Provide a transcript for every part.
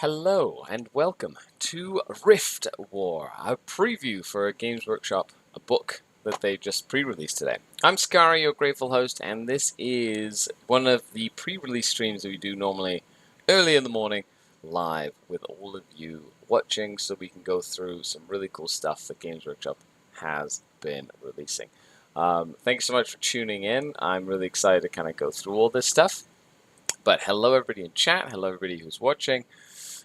Hello and welcome to Rift War, a preview for a Games Workshop, a book that they just pre-released today. I'm Skari, your grateful host, and this is one of the pre-release streams that we do normally early in the morning, live with all of you watching, so we can go through some really cool stuff that Games Workshop has been releasing. Thank you so much for tuning in. I'm really excited to kind of go through all this stuff. But hello everybody in chat, hello everybody who's watching.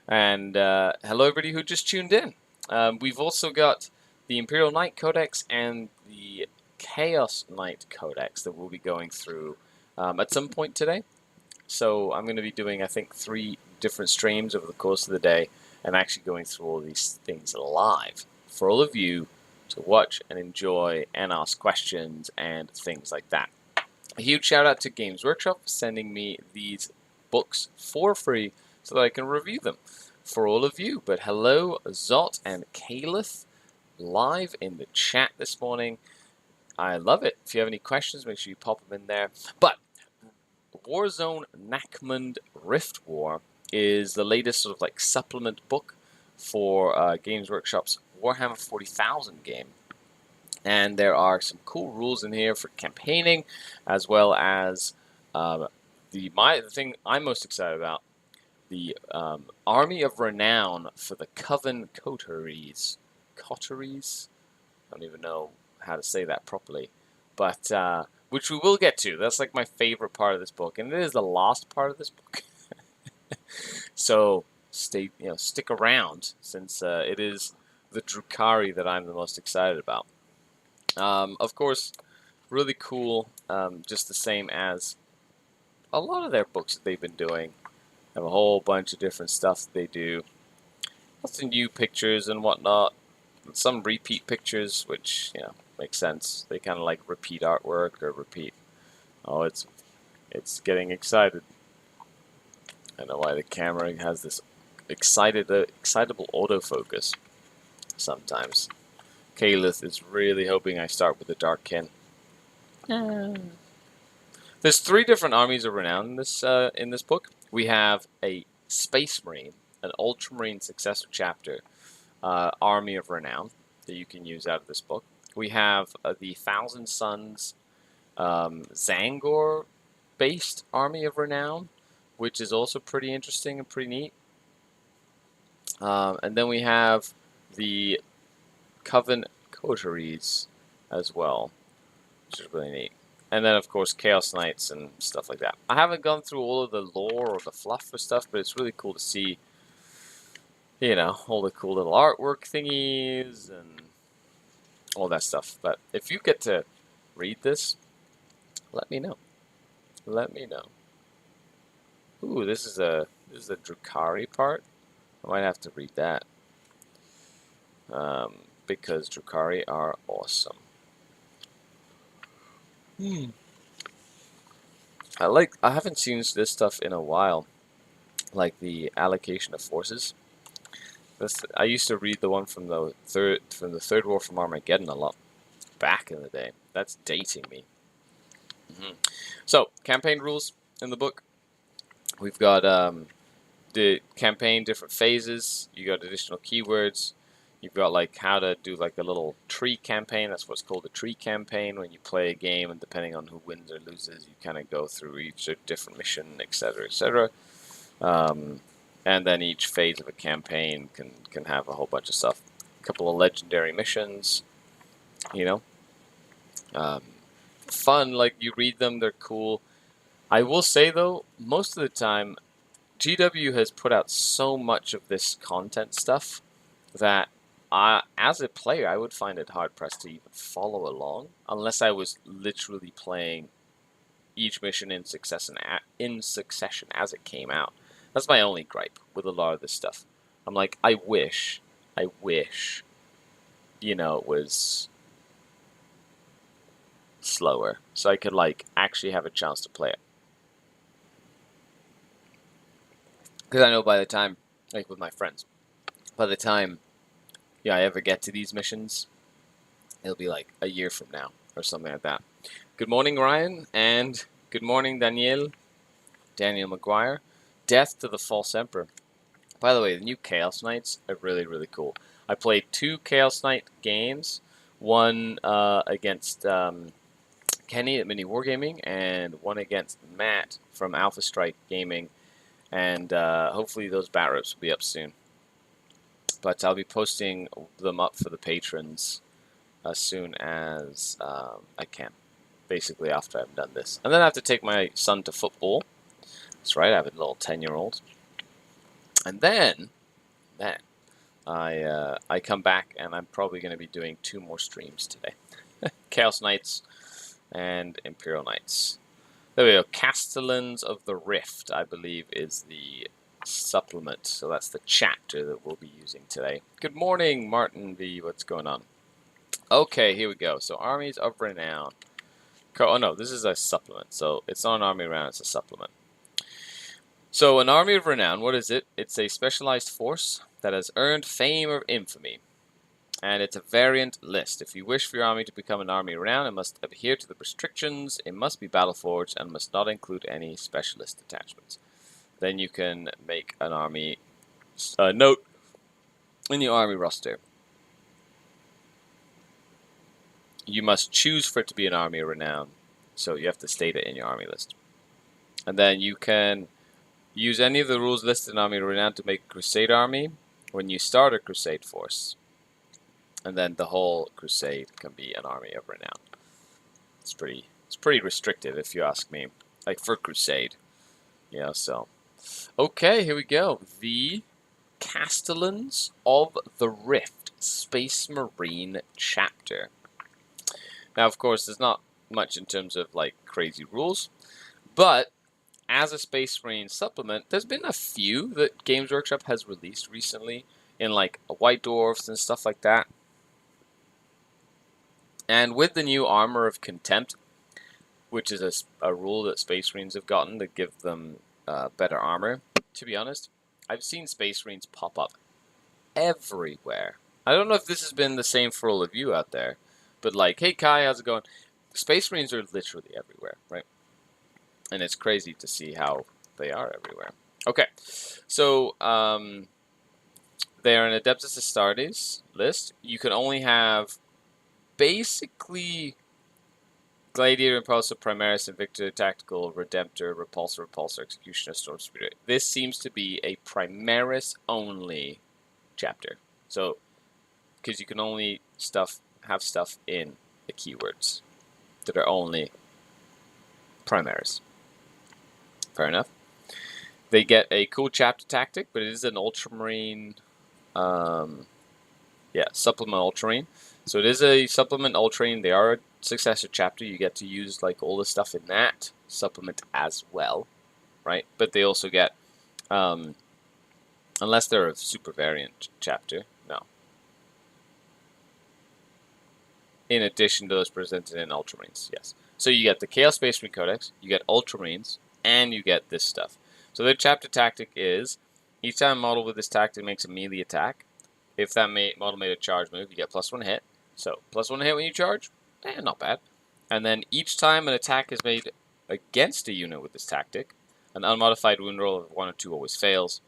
And hello everybody who just tuned in. We've also got the Imperial Knight Codex and the Chaos Knight Codex that we'll be going through at some point today. So I'm going to be doing, I think, 3 different streams over the course of the day and actually going through all these things live for all of you to watch and enjoy and ask questions and things like that. A huge shout out to Games Workshop for sending me these books for free so that I can review them for all of you. But hello, Zot and Caliph, live in the chat this morning. I love it. If you have any questions, make sure you pop them in there. But Warzone Nachmund Rift War is the latest sort of like supplement book for Games Workshop's Warhammer 40,000 game. And there are some cool rules in here for campaigning, as well as the thing I'm most excited about, the Army of Renown for the Coven Coteries. Coteries? I don't even know how to say that properly. But, which we will get to. That's like my favorite part of this book. And it is the last part of this book. So, stick around, since it is the Drukhari that I'm the most excited about. Of course, really cool, just the same as a lot of their books that they've been doing. Have a whole bunch of different stuff that they do. Lots of new pictures and whatnot. Some repeat pictures, which, you know, makes sense. They kind of like repeat artwork or repeat. Oh, it's getting excited. I don't know why the camera has this excitable autofocus sometimes. Caliph is really hoping I start with the Darkkin. There's 3 different armies of renown in this book. We have a Space Marine, an Ultramarine successor chapter, army of renown that you can use out of this book. We have the Thousand Suns Zangor-based army of renown, which is also pretty interesting and pretty neat. And then we have the Coven Coteries as well, which is really neat. And then, of course, Chaos Knights and stuff like that. I haven't gone through all of the lore or the fluff for stuff, but it's really cool to see, you know, all the cool little artwork thingies and all that stuff. But if you get to read this, let me know. Let me know. Ooh, this is a Drukhari part. I might have to read that. Because Drukhari are awesome. I haven't seen this stuff in a while, like the allocation of forces. I used to read the one from the third war from Armageddon a lot back in the day. That's dating me. So, campaign rules in the book. We've got the campaign, different phases. You got additional keywords. You've got like how to do like a little tree campaign. That's what's called a tree campaign. When you play a game, and depending on who wins or loses, you kind of go through each different mission, etc., etc. And then each phase of a campaign can have a whole bunch of stuff. A couple of legendary missions, you know. Fun, like you read them, they're cool. I will say though, most of the time, GW has put out so much of this content stuff that as a player, I would find it hard-pressed to even follow along, unless I was literally playing each mission in succession as it came out. That's my only gripe with a lot of this stuff. I'm like, I wish, you know, it was slower, so I could, like, actually have a chance to play it. Because I know by the time, like with my friends, by the time I ever get to these missions, it'll be like a year from now or something like that. Good morning, Ryan, and good morning, Daniel McGuire. Death to the False Emperor. By the way, the new Chaos Knights are really, really cool. I played 2 Chaos Knight games, one against Kenny at Mini Wargaming, and one against Matt from Alpha Strike Gaming, and hopefully those bat rips will be up soon. But I'll be posting them up for the patrons as soon as I can, basically after I've done this. And then I have to take my son to football. That's right, I have a little 10-year-old. And then I come back and I'm probably going to be doing 2 more streams today. Chaos Knights and Imperial Knights. There we go. Castellans of the Rift, I believe, is the supplement. So that's the chapter that we'll be using today. Good morning, Martin V. What's going on? Okay, here we go. So Armies of Renown. Oh no, this is a supplement. So it's not an Army of Renown, it's a supplement. So an Army of Renown, what is it? It's a specialized force that has earned fame or infamy. And it's a variant list. If you wish for your army to become an Army of Renown, it must adhere to the restrictions, it must be battle-forged, and must not include any specialist attachments. Then you can make an army note in your army roster. You must choose for it to be an Army of Renown, so you have to state it in your army list. And then you can use any of the rules listed in Army of Renown to make a Crusade army when you start a Crusade force. And then the whole Crusade can be an Army of Renown. It's pretty restrictive if you ask me. Like for Crusade. Yeah, so. Okay, here we go. The Castellans of the Rift Space Marine chapter. Now, of course, there's not much in terms of like crazy rules, but as a Space Marine supplement, there's been a few that Games Workshop has released recently in like White Dwarfs and stuff like that. And with the new Armor of Contempt, which is a rule that Space Marines have gotten to give them better armor, to be honest, I've seen Space Marines pop up everywhere. I don't know if this has been the same for all of you out there, but like, hey Kai, how's it going? Space Marines are literally everywhere, right? And it's crazy to see how they are everywhere. Okay, so they are an Adeptus Astartes list. You can only have basically Gladiator, Impulsor, Primaris, Invictor, Tactical, Redemptor, Repulsor, Executioner, Storm Speeder. This seems to be a Primaris only chapter. So, because you can only have stuff in the keywords that are only Primaris. Fair enough. They get a cool chapter tactic, but it is an Ultramarine, supplement Ultramarine. So it is a supplement Ultramarine. They are a successor chapter. You get to use like all the stuff in that supplement as well, right? But they also get, unless they're a super variant chapter, no. In addition to those presented in Ultramarines, yes. So you get the Chaos Space Marine Codex, you get Ultramarines, and you get this stuff. So their chapter tactic is, each time a model with this tactic makes a melee attack, if that model made a charge move, you get +1 hit. So, +1 hit when you charge, not bad. And then each time an attack is made against a unit with this tactic, an unmodified wound roll of 1 or 2 always fails,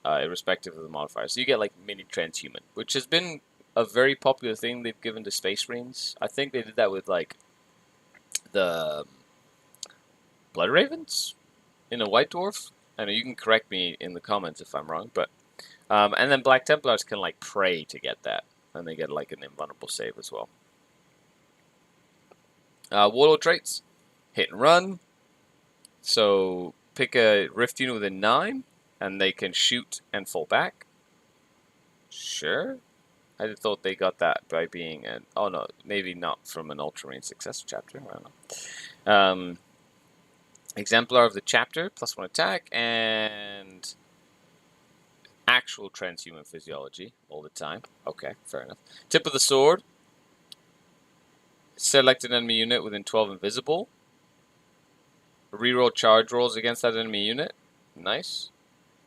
irrespective of the modifier. So you get like mini transhuman, which has been a very popular thing they've given to Space Marines. I think they did that with like the Blood Ravens in a White Dwarf. I know you can correct me in the comments if I'm wrong, but and then Black Templars can like pray to get that, and they get like an invulnerable save as well. Warlord traits, hit and run. So pick a Rift unit within 9, and they can shoot and fall back. Sure. I thought they got that by being an... Oh no, maybe not from an Ultramarine successor chapter. I don't know. Exemplar of the chapter, +1 attack, and actual transhuman physiology all the time. Okay, fair enough. Tip of the sword. Select an enemy unit within 12 invisible. Reroll charge rolls against that enemy unit. Nice.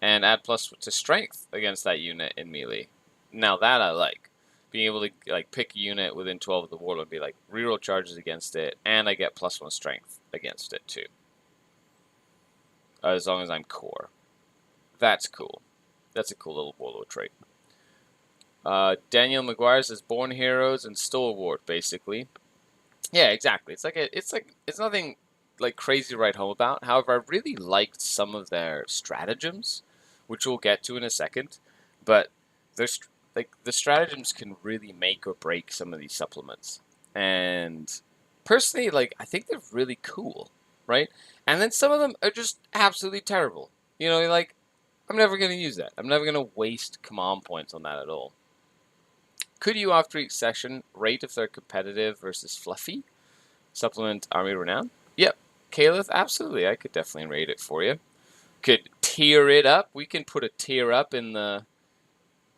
And add +1 to strength against that unit in melee. Now that I like. Being able to like pick a unit within 12 of the warlord and be like, reroll charges against it, and I get +1 strength against it too. As long as I'm core. That's cool. That's a cool little warlord trait. Daniel McGuire says Born Heroes and Stalwart, basically. Yeah, exactly. It's nothing like crazy to write home about. However, I really liked some of their stratagems, which we'll get to in a second. But there's like the stratagems can really make or break some of these supplements. And personally, like I think they're really cool, right? And then some of them are just absolutely terrible. You know, like I'm never gonna use that. I'm never gonna waste command points on that at all. Could you, after each session, rate if they're competitive versus fluffy? Supplement Army Renown? Yep. Caliph, absolutely. I could definitely rate it for you. Could tier it up. We can put a tier up in the,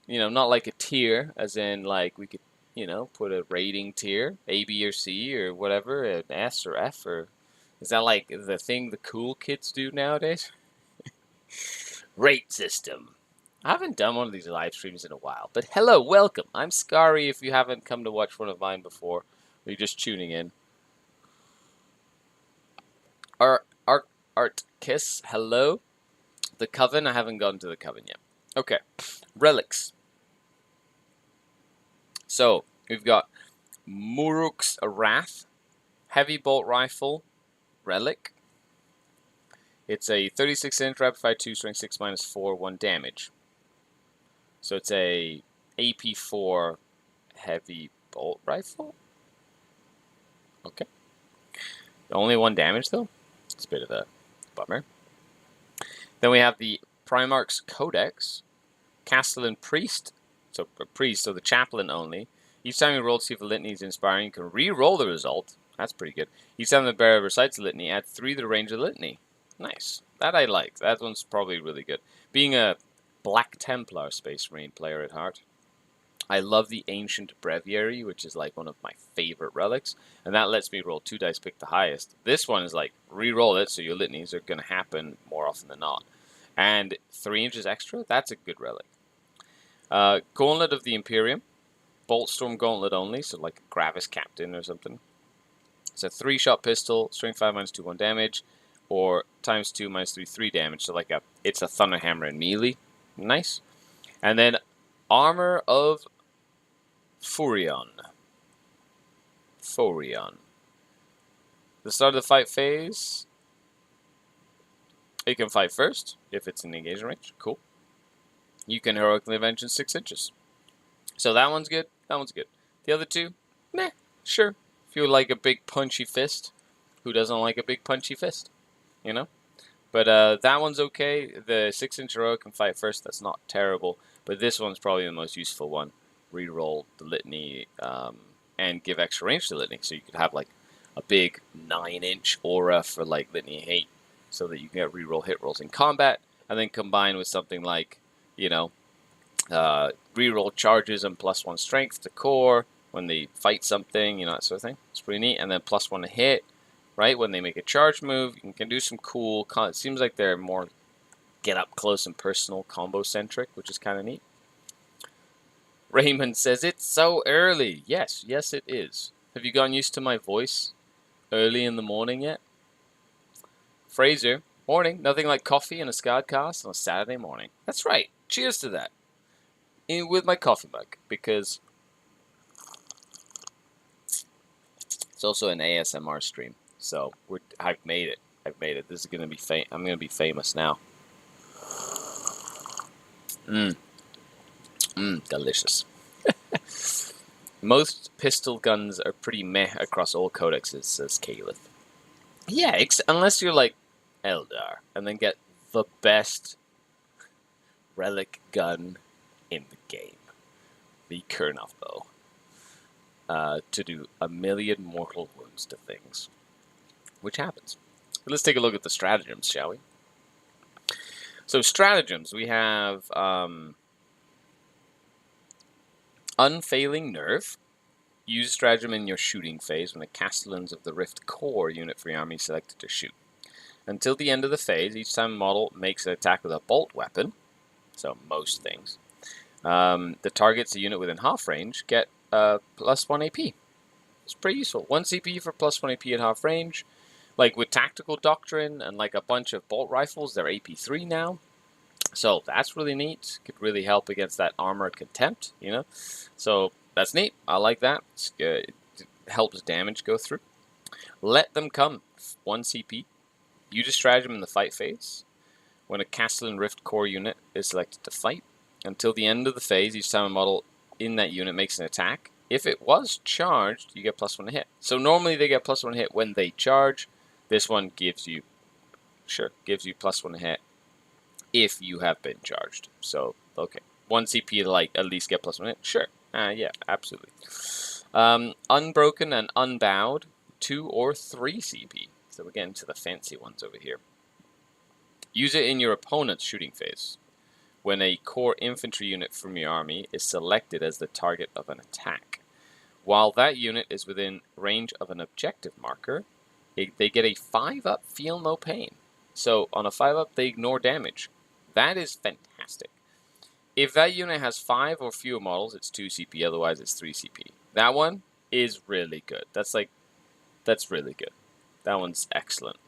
you know, not like a tier, as in like we could, you know, put a rating tier, A, B, or C, or whatever, an S or F, or is that like the thing the cool kids do nowadays? Rate system. I haven't done one of these live streams in a while, but hello, welcome. I'm Skari if you haven't come to watch one of mine before, or you're just tuning in. Art Kiss, hello. The Coven, I haven't gotten to the Coven yet. Okay, relics. So, we've got Muruk's Wrath, heavy bolt rifle, relic. It's a 36-inch, rapid fire 2, strength 6, -4, 1 damage. So it's a AP4 heavy bolt rifle. Okay. Only 1 damage though. It's a bit of a bummer. Then we have the Primarch's Codex, Castellan Priest. So a priest, so the chaplain only. Each time you roll to see if a litany is inspiring, you can re-roll the result. That's pretty good. Each time the bearer recites a litany, add 3 to the range of the litany. Nice. That I like. That one's probably really good. Being a Black Templar Space Marine player at heart, I love the Ancient Breviary, which is like one of my favorite relics, and that lets me roll 2 dice, pick the highest. This one is like, re-roll it, so your litanies are going to happen more often than not. And 3 inches extra, that's a good relic. Gauntlet of the Imperium, Boltstorm Gauntlet only, so like a Gravis Captain or something. It's a 3-shot pistol, strength 5, -2, 1 damage, or ×2, -3, 3 damage, so like it's a Thunderhammer and melee. Nice. And then Armor of Furion. The start of the fight phase, it can fight first, if it's in engagement range. Cool. You can heroically avenge in 6 inches. So that one's good, that one's good. The other two, meh, sure. If you like a big punchy fist, who doesn't like a big punchy fist? You know? But that one's okay. The 6-inch heroic can fight first, that's not terrible. But this one's probably the most useful one. Reroll the litany and give extra range to the litany. So you could have like a big 9-inch aura for like litany 8, so that you can get reroll hit rolls in combat, and then combine with something like, you know, reroll charges and +1 strength to core when they fight something, you know, that sort of thing. It's pretty neat. And then +1 to hit, right, when they make a charge move. You can do some cool, it seems like they're more get up close and personal combo centric, which is kind of neat. Raymond says, it's so early. Yes, yes it is. Have you gotten used to my voice early in the morning yet? Fraser, morning. Nothing like coffee and a SkaredCast on a Saturday morning. That's right. Cheers to that. With my coffee mug, because it's also an ASMR stream. So I've made it. This is gonna be I'm gonna be famous now. Delicious. Most pistol guns are pretty meh across all codexes, says Caliph. Yeah, unless you're like Eldar, and then get the best relic gun in the game, the Kernov bow, to do 1,000,000 mortal wounds to things, which happens. But let's take a look at the stratagems, shall we? So stratagems, we have Unfailing Nerve. Use stratagem in your shooting phase when the Castellans of the Rift core unit for your army is selected to shoot. Until the end of the phase, each time a model makes an attack with a bolt weapon, so most things, that targets a unit within half range, get +1 AP. It's pretty useful. 1 CP for +1 AP at half range. Like with Tactical Doctrine and like a bunch of bolt rifles, they're AP3 now. So that's really neat. Could really help against that armor contempt, you know. So that's neat. I like that. It's good. It helps damage go through. Let them come. 1 CP. Use a stratagem in the fight phase. When a Castellan Rift core unit is selected to fight, until the end of the phase, each time a model in that unit makes an attack, if it was charged, you get +1 to hit. So normally they get +1 hit when they charge. This one gives you, gives you +1 to hit if you have been charged. So, okay. 1 CP to like at least get +1 hit? Sure. Yeah, absolutely. Unbroken and Unbowed, 2 or 3 CP. So we're getting to the fancy ones over here. Use it in your opponent's shooting phase. When a core infantry unit from your army is selected as the target of an attack. While that unit is within range of an objective marker, they get a 5-up feel no pain. So on a 5-up, they ignore damage. That is fantastic. If that unit has 5 or fewer models, it's 2 CP, otherwise it's 3 CP. That one is really good. That's really good. That one's excellent.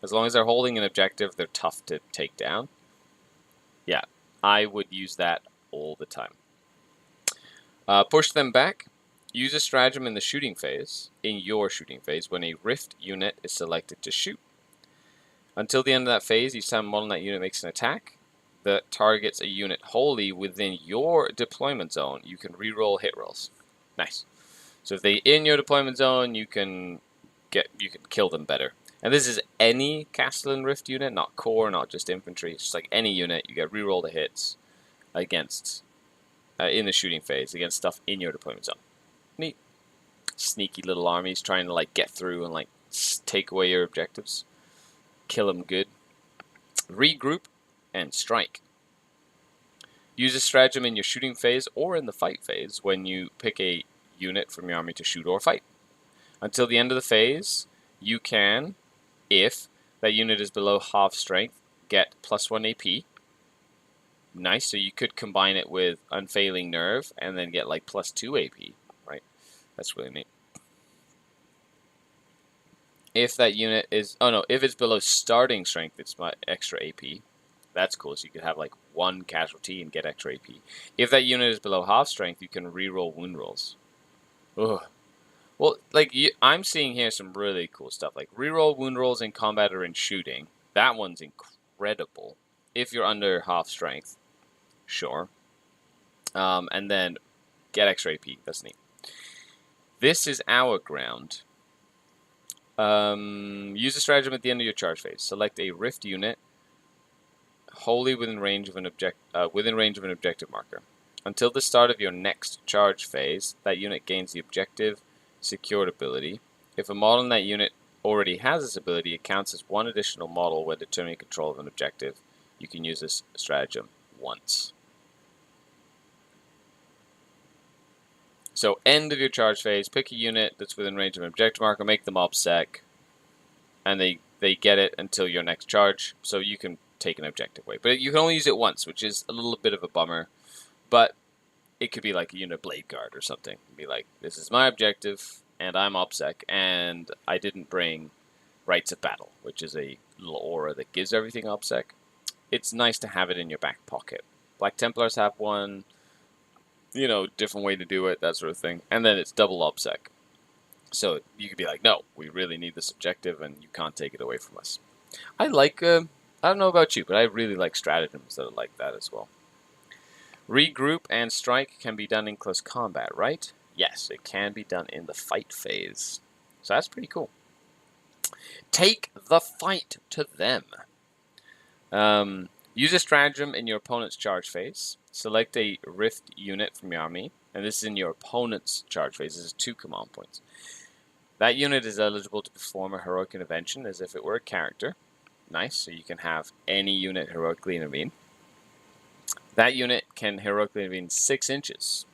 As long as they're holding an objective, they're tough to take down. Yeah, I would use that all the time. Push them back. Use a stratagem in the shooting phase, when a Rift unit is selected to shoot. Until the end of that phase, each time a model in that unit makes an attack that targets a unit wholly within your deployment zone, you can reroll hit rolls. Nice. So if they're in your deployment zone, you can kill them better. And this is any Castellan Rift unit, not core, not just infantry. It's just like any unit, you get reroll the hits against in the shooting phase against stuff in your deployment zone. Neat. Sneaky little armies trying to like get through and like take away your objectives. Kill them good. Regroup and strike. Use a stratagem in your shooting phase or in the fight phase when you pick a unit from your army to shoot or fight. Until the end of the phase, you can, if that unit is below half strength, get +1 AP. Nice, so you could combine it with Unfailing Nerve and then get like +2 AP, right? That's really neat. If that unit is, if it's below starting strength, it's my extra AP. That's cool, so you could have like 1 casualty and get extra AP. If that unit is below half strength, you can reroll wound rolls. Ugh. Well, like, I'm seeing here some really cool stuff, like reroll wound rolls in combat or in shooting. That one's incredible. If you're under half strength, sure. And then get extra AP, that's neat. This is our ground. Use a stratagem at the end of your charge phase. Select a Rift unit wholly within range of an objective marker. Until the start of your next charge phase, that unit gains the objective secured ability. If a model in that unit already has this ability, it counts as 1 additional model when determining control of an objective. You can use this stratagem once. So end of your charge phase, pick a unit that's within range of an objective marker, make them OBSEC, and they get it until your next charge, so you can take an objective away. But you can only use it once, which is a little bit of a bummer. But it could be like a unit Blade Guard or something. Be like, this is my objective, and I'm OBSEC, and I didn't bring Rites of Battle, which is a little aura that gives everything OBSEC. It's nice to have it in your back pocket. Black Templars have one, different way to do it, that sort of thing. And then it's double OBSEC. So you could be like, no, we really need this objective, and you can't take it away from us. I like, I don't know about you, but I really like stratagems that are like that as well. Regroup and strike can be done in close combat, right? Yes, it can be done in the fight phase. So that's pretty cool. Take the fight to them. Use a stratagem in your opponent's charge phase. Select a Rift unit from your army, and this is in your opponent's charge phase. This is 2 command points. That unit is eligible to perform a heroic intervention as if it were a character. Nice, so you can have any unit heroically intervene. That unit can heroically intervene 6 inches.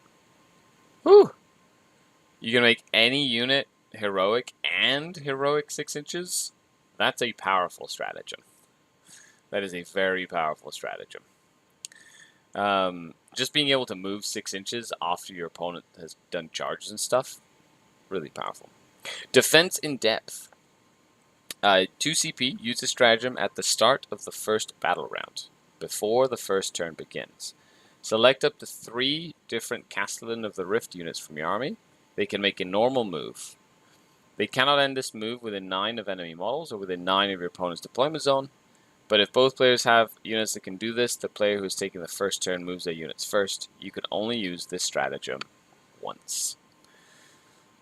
Whew! You can make any unit heroic and heroic 6 inches. That's a powerful stratagem. That is a very powerful stratagem. Just being able to move 6 inches after your opponent has done charges and stuff, really powerful. Defense in depth. 2 CP, use a stratagem at the start of the first battle round. before the first turn begins. Select up to 3 different Castellan of the Rift units from your army. They can make a normal move. They cannot end this move within 9 of enemy models or within 9 of your opponent's deployment zone. But if both players have units that can do this, the player who is taking the first turn moves their units first. You can only use this stratagem once.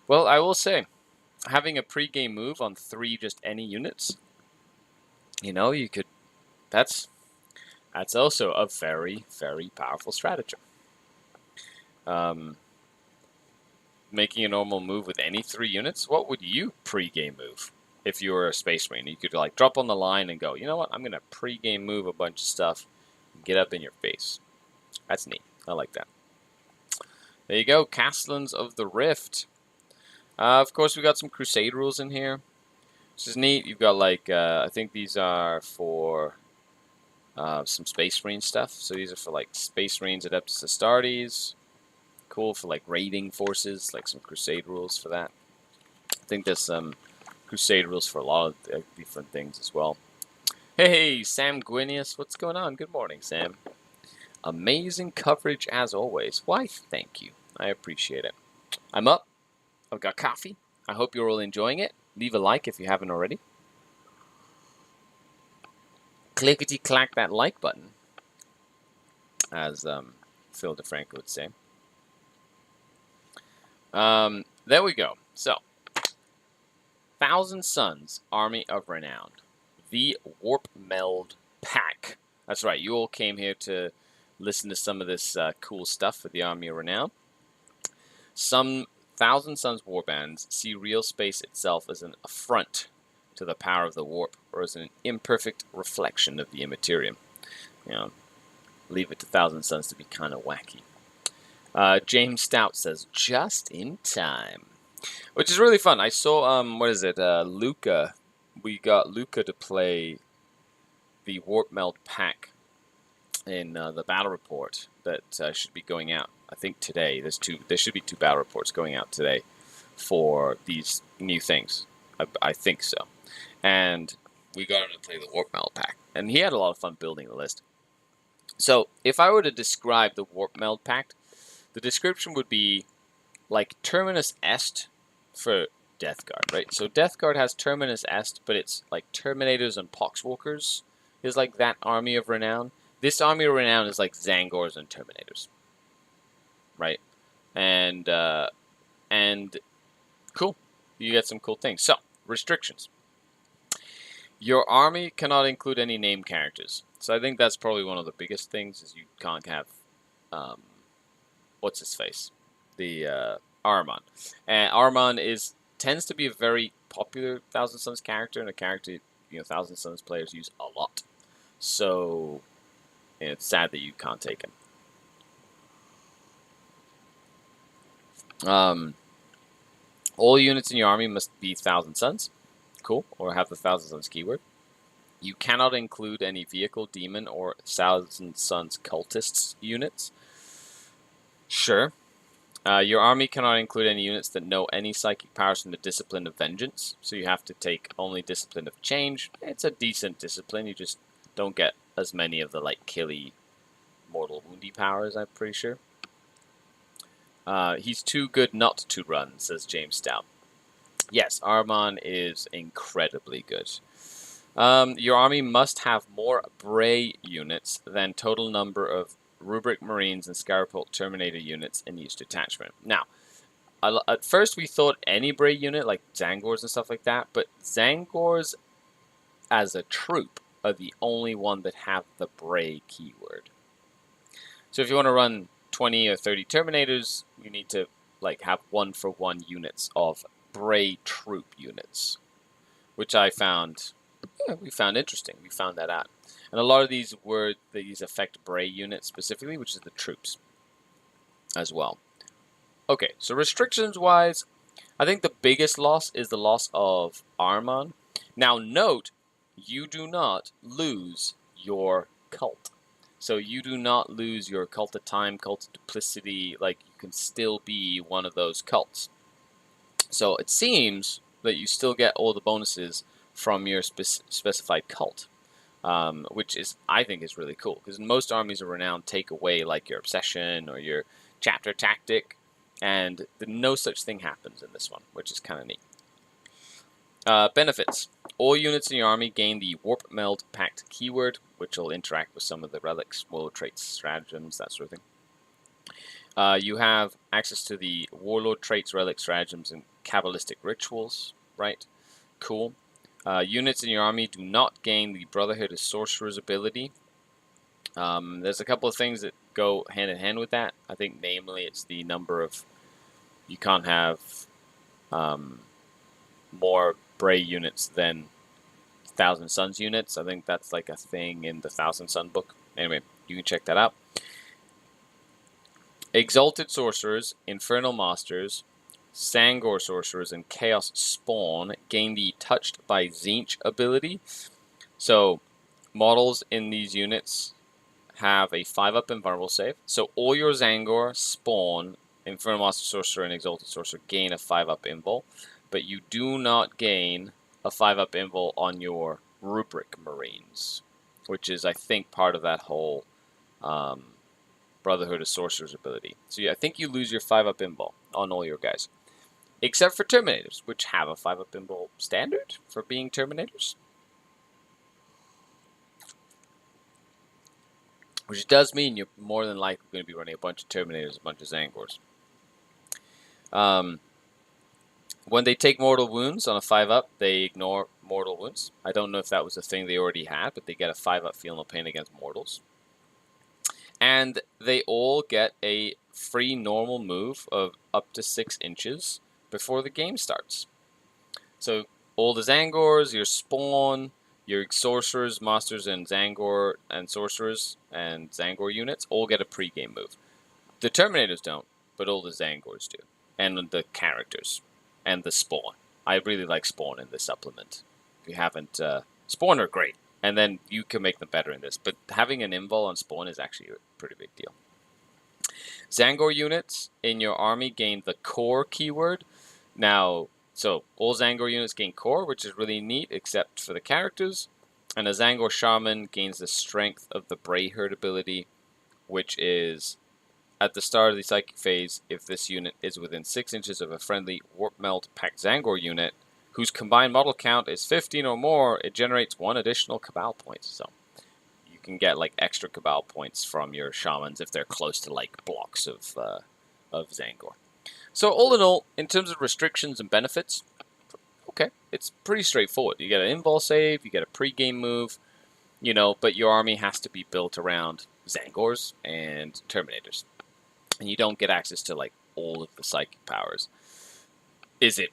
Well, I will say, having a pre-game move on 3 just any units, you could. That's also a very, very powerful stratagem. Making a normal move with any 3 units. What would you pre-game move if you were a Space Marine? You could like drop on the line and go, you know what? I'm gonna pre-game move a bunch of stuff, and get up in your face. That's neat. I like that. There you go, Castellans of the Rift. Of course, we got some Crusade rules in here, which is neat. You've got like I think these are for some Space Marine stuff. So these are for like Space Marines, Adeptus Astartes. Cool for like raiding forces, like some Crusade rules for that. I think there's some Crusade rules for a lot of different things as well. Hey, Sam Gwinius, what's going on? Good morning, Sam. Amazing coverage as always. Why, thank you. I appreciate it. I'm up. I've got coffee. I hope you're all enjoying it. Leave a like if you haven't already. Clickety-clack that like button, as Phil DeFranco would say. There we go. So, Thousand Suns, Army of Renown. The Warp Meld Pack. That's right, you all came here to listen to some of this cool stuff for the Army of Renown. Some Thousand Suns warbands see real space itself as an affront to the power of the warp, or as an imperfect reflection of the immaterium. Leave it to Thousand Suns to be kind of wacky. James Stout says, just in time. Which is really fun. I saw, Luca. We got Luca to play the Warp Meld pack in the battle report that should be going out, I think, today. There should be 2 battle reports going out today for these new things. I think so. And we got him to play the Warp Meld pack. And he had a lot of fun building the list. So, if I were to describe the Warp Meld Pact, the description would be like Terminus Est for Death Guard, right? So Death Guard has Terminus Est, but it's like Terminators and Poxwalkers is like that Army of Renown. This Army of Renown is like Zangors and Terminators, right? And cool, you get some cool things. So, restrictions. Your army cannot include any named characters. So I think that's probably one of the biggest things, is you can't have what's his face? The Ahriman. And Ahriman tends to be a very popular Thousand Suns character, and a character Thousand Suns players use a lot. So it's sad that you can't take him. All units in your army must be Thousand Suns. Cool. Or have the Thousand Suns keyword. You cannot include any vehicle, demon, or Thousand Suns cultists units. Sure. Your army cannot include any units that know any psychic powers from the discipline of vengeance. So you have to take only discipline of change. It's a decent discipline. You just don't get as many of the like killy, mortal, woundy powers, I'm pretty sure. He's too good not to run, says James Stout. Yes, Ahriman is incredibly good. Your army must have more Bray units than total number of Rubric Marines and Scarapult Terminator units in each detachment. Now, at first we thought any Bray unit, like Zangors and stuff like that, but Zangors as a troop are the only one that have the Bray keyword. So if you want to run 20 or 30 Terminators, you need to like have 1-for-1 units of Bray troop units, which we found interesting. We found that out. And a lot of these affect Bray units specifically, which is the troops as well. Okay, so restrictions-wise, I think the biggest loss is the loss of Ahriman. Now note, you do not lose your cult. So you do not lose your Cult of Time, Cult of Duplicity, like you can still be one of those cults. So it seems that you still get all the bonuses from your specified cult, which is, I think, is really cool, because most armies of Renown take away like your obsession or your chapter tactic, and no such thing happens in this one, which is kind of neat. Benefits. All units in your army gain the Warp Meld Pact keyword, which will interact with some of the relics, warlord traits, stratagems, that sort of thing. You have access to the warlord traits, relics, stratagems, and Kabbalistic rituals, right? Cool. Units in your army do not gain the Brotherhood of Sorcerers ability. There's a couple of things that go hand in hand with that. I think namely it's the number of... You can't have more Bray units than Thousand Suns units. I think that's like a thing in the Thousand Sun book. Anyway, you can check that out. Exalted Sorcerers, Infernal Masters, Sangor Sorcerers, and Chaos Spawn gain the Touched by Tzeentch ability. So, models in these units have a 5-up invulnerable save. So, all your Zangor, Spawn, Infernal Master Sorcerer, and Exalted Sorcerer gain a 5-up invul, but you do not gain a 5-up invul on your Rubric Marines, which is, I think, part of that whole Brotherhood of Sorcerers ability. So yeah, I think you lose your 5-up invul on all your guys, except for Terminators, which have a 5-up invul standard for being Terminators, which does mean you're more than likely going to be running a bunch of Terminators, a bunch of Zangors. When they take mortal wounds on a 5-up, they ignore mortal wounds. I don't know if that was a thing they already had, but they get a 5-up feel no pain against mortals. And they all get a free normal move of up to 6 inches before the game starts. So all the Zangors, your Spawn, your Sorcerers, Masters, and Zangor and Sorcerers and Zangor units all get a pre-game move. The Terminators don't, but all the Zangors do. And the characters. And the Spawn. I really like Spawn in this supplement. If you haven't... Spawn are great. And then you can make them better in this. But having an invul on Spawn is actually a pretty big deal. Zangor units in your army gain the Core keyword. Now, so all Zangor units gain Core, which is really neat, except for the characters. And a Zangor Shaman gains the Strength of the Bray Herd ability, which is... At the start of the Psychic phase, if this unit is within 6 inches of a friendly Warp Meld Pact Zangor unit, whose combined model count is 15 or more, it generates 1 additional Cabal point. So you can get like extra Cabal points from your Shamans if they're close to like blocks of Zangor. So all in all, in terms of restrictions and benefits, okay, it's pretty straightforward. You get an invul save, you get a pre-game move, you know, but your army has to be built around Zangors and Terminators. And you don't get access to, like, all of the psychic powers. Is it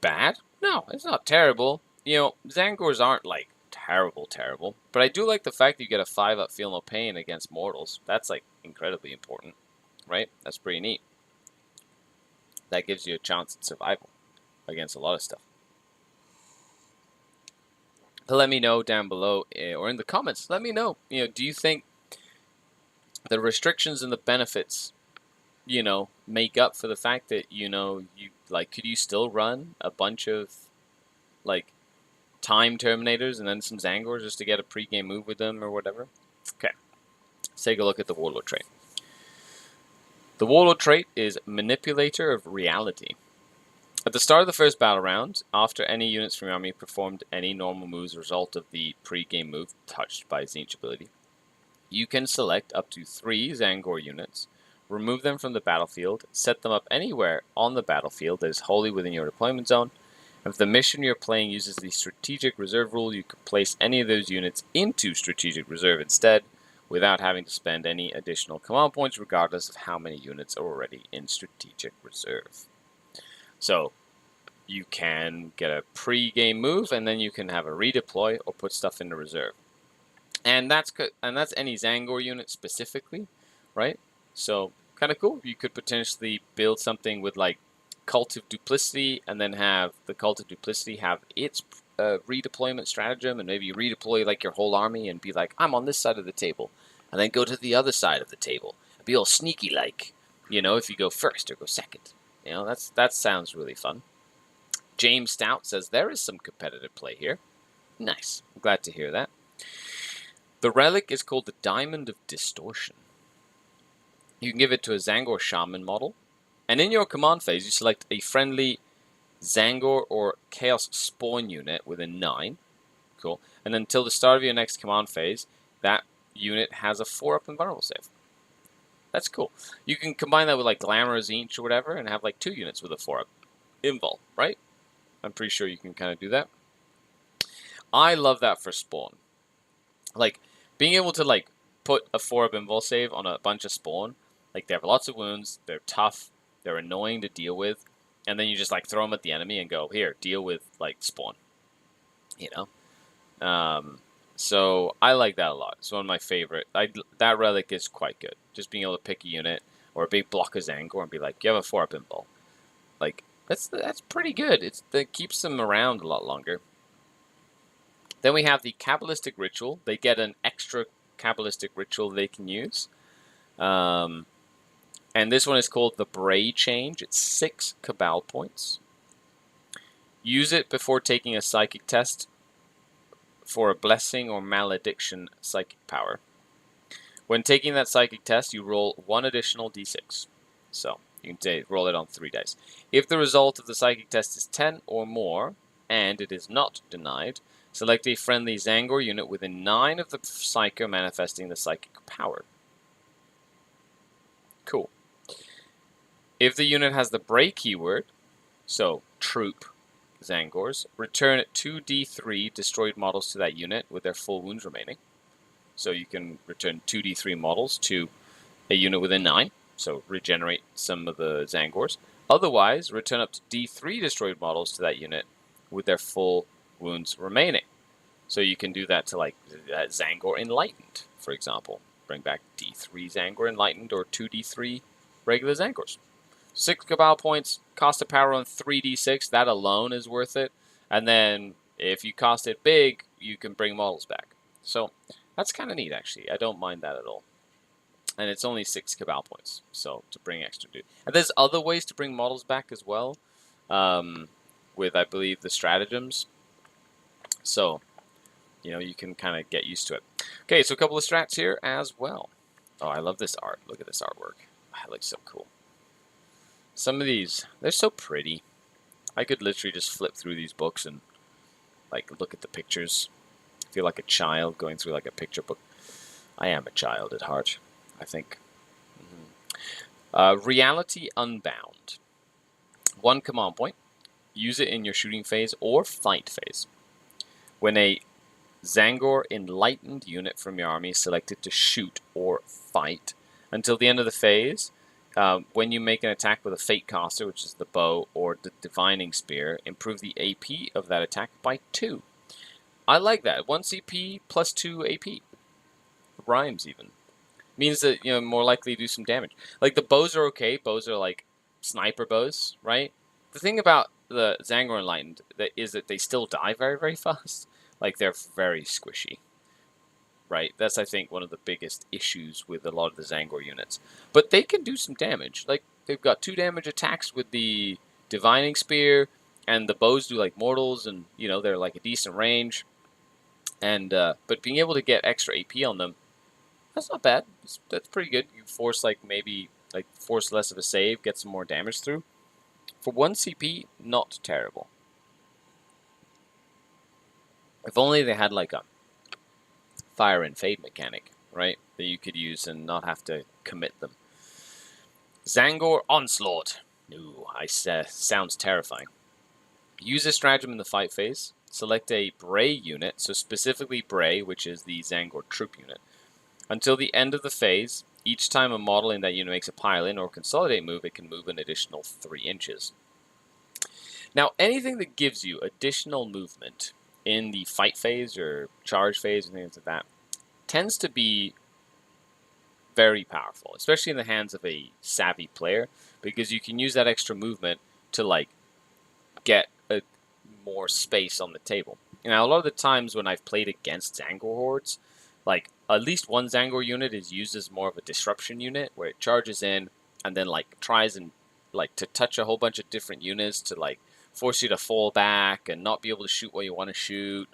bad? No, it's not terrible. You know, Zangors aren't, like, terrible. But I do like the fact that you get a 5-up feel no pain against mortals. That's, like, incredibly important, right? That's pretty neat. That gives you a chance at survival against a lot of stuff. But let me know down below, or in the comments, let me know, you know, do you think the restrictions and the benefits, you know, make up for the fact that, you know, you like, could you still run a bunch of like time Terminators and then some Zangors just to get a pre-game move with them or whatever? Okay, let's take a look at the Warlord trait. The Warlord trait is Manipulator of Reality. At the start of the first battle round, after any units from your army performed any normal moves as a result of the pre-game move Touched by Tzeentch ability, you can select up to 3 Zangor units, remove them from the battlefield, set them up anywhere on the battlefield that is wholly within your deployment zone. If the mission you're playing uses the Strategic Reserve rule, you can place any of those units into Strategic Reserve instead, without having to spend any additional command points, regardless of how many units are already in Strategic Reserve. So, you can get a pre-game move, and then you can have a redeploy or put stuff into reserve. And that's any Zangor unit specifically, right? So, kind of cool. You could potentially build something with like Cult of Duplicity, and then have the Cult of Duplicity have its redeployment stratagem, and maybe redeploy like your whole army and be like, I'm on this side of the table, and then go to the other side of the table. Be all sneaky like, you know, if you go first or go second. You know, that sounds really fun. James Stout says there is some competitive play here. Nice. I'm glad to hear that. The relic is called the Diamond of Distortion. You can give it to a Zangor Shaman model, and in your command phase, you select a friendly Zangor or Chaos Spawn unit within 9. Cool. And until the start of your next command phase, that unit has a 4-up invulnerable save. That's cool. You can combine that with like Glamour Zinch or whatever and have like 2 units with a 4-up invul, right? I'm pretty sure you can kind of do that. I love that for Spawn. Like, being able to like put a 4-up invul save on a bunch of Spawn, like they have lots of wounds, they're tough, they're annoying to deal with, and then you just like throw them at the enemy and go, here, deal with like Spawn. You know? So I like that a lot. It's one of my favorite. That relic is quite good. Just being able to pick a unit or a big block of Zangor and be like, you have a 4-up invul. Like, that's pretty good. It keeps them around a lot longer. Then we have the Kabbalistic Ritual. They get an extra Kabbalistic Ritual they can use. And this one is called the Bray Change. It's 6 Cabal points. Use it before taking a Psychic test for a Blessing or Malediction Psychic power. When taking that Psychic test, you roll 1 additional d6. So, you can roll it on 3 dice. If the result of the Psychic test is 10 or more, and it is not denied, select a friendly Zangor unit within 9 of the Psycho manifesting the Psychic power. Cool. If the unit has the Bray keyword, so troop Zangors, return 2d3 destroyed models to that unit with their full wounds remaining. So you can return 2d3 models to a unit within 9, so regenerate some of the Zangors. Otherwise, return up to d3 destroyed models to that unit with their full wounds remaining. So you can do that to like Zangor Enlightened, for example. Bring back d3 Zangor Enlightened or 2d3 regular Zangors. 6 Cabal points, cost of power on 3d6, that alone is worth it. And then if you cost it big, you can bring models back. So that's kind of neat, actually. I don't mind that at all. And it's only 6 Cabal points, so to bring extra dude. And there's other ways to bring models back as well, with, I believe, the stratagems. So, you know, you can kind of get used to it. Okay, so a couple of strats here as well. Oh, I love this art. Look at this artwork. That looks so cool. Some of these, they're so pretty. I could literally just flip through these books and like look at the pictures. I feel like a child going through like a picture book. I am a child at heart, I think. Reality Unbound. 1 command point. Use it in your shooting phase or fight phase. When a Zangor Enlightened unit from your army is selected to shoot or fight until the end of the phase, when you make an attack with a Fate Caster, which is the bow, or the Divining Spear, improve the AP of that attack by 2. I like that. 1 CP plus 2 AP. Rhymes even. Means that, you know, more likely to do some damage. Like, the bows are okay. Bows are like sniper bows, right? The thing about the Zangor Enlightened is that they still die very, very fast. Like, they're very squishy. Right? That's, I think, one of the biggest issues with a lot of the Zangor units. But they can do some damage. Like, they've got 2 damage attacks with the Divining Spear, and the bows do, like, mortals, and, you know, they're, like, a decent range. And, but being able to get extra AP on them, that's not bad. That's pretty good. You force, like, maybe, like, force less of a save, get some more damage through. For 1 CP, not terrible. If only they had, like, a Fire and Fade mechanic, right, that you could use and not have to commit them. Zangor Onslaught. Ooh, sounds terrifying. Use a stratagem in the fight phase. Select a Bray unit, so specifically Bray, which is the Zangor troop unit. Until the end of the phase, each time a model in that unit makes a pile-in or consolidate move, it can move an additional 3 inches. Now, anything that gives you additional movement in the fight phase or charge phase and things like that tends to be very powerful, especially in the hands of a savvy player, because you can use that extra movement to like get more space on the table. Now, a lot of the times when I've played against Zangor hordes, like at least one Zangor unit is used as more of a disruption unit where it charges in and then like tries and like to touch a whole bunch of different units to like force you to fall back and not be able to shoot what you want to shoot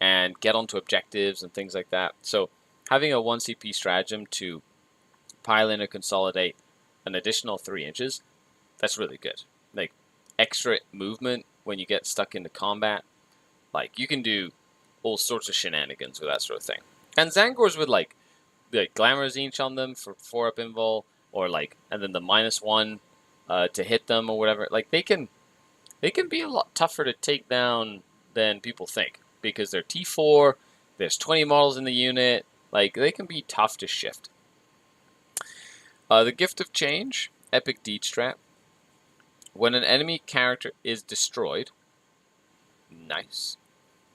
and get onto objectives and things like that. So having a 1 CP stratagem to pile in or consolidate an additional 3 inches, that's really good. Like, extra movement when you get stuck into combat. Like, you can do all sorts of shenanigans with that sort of thing. And Zangors with, like Glamour Zinch on them for 4-up invul, or, like, and then the -1 to hit them or whatever. Like, they can be a lot tougher to take down than people think, because they're T4, there's 20 models in the unit, like, they can be tough to shift. The Gift of Change, Epic Deed Strat. When an enemy character is destroyed, nice,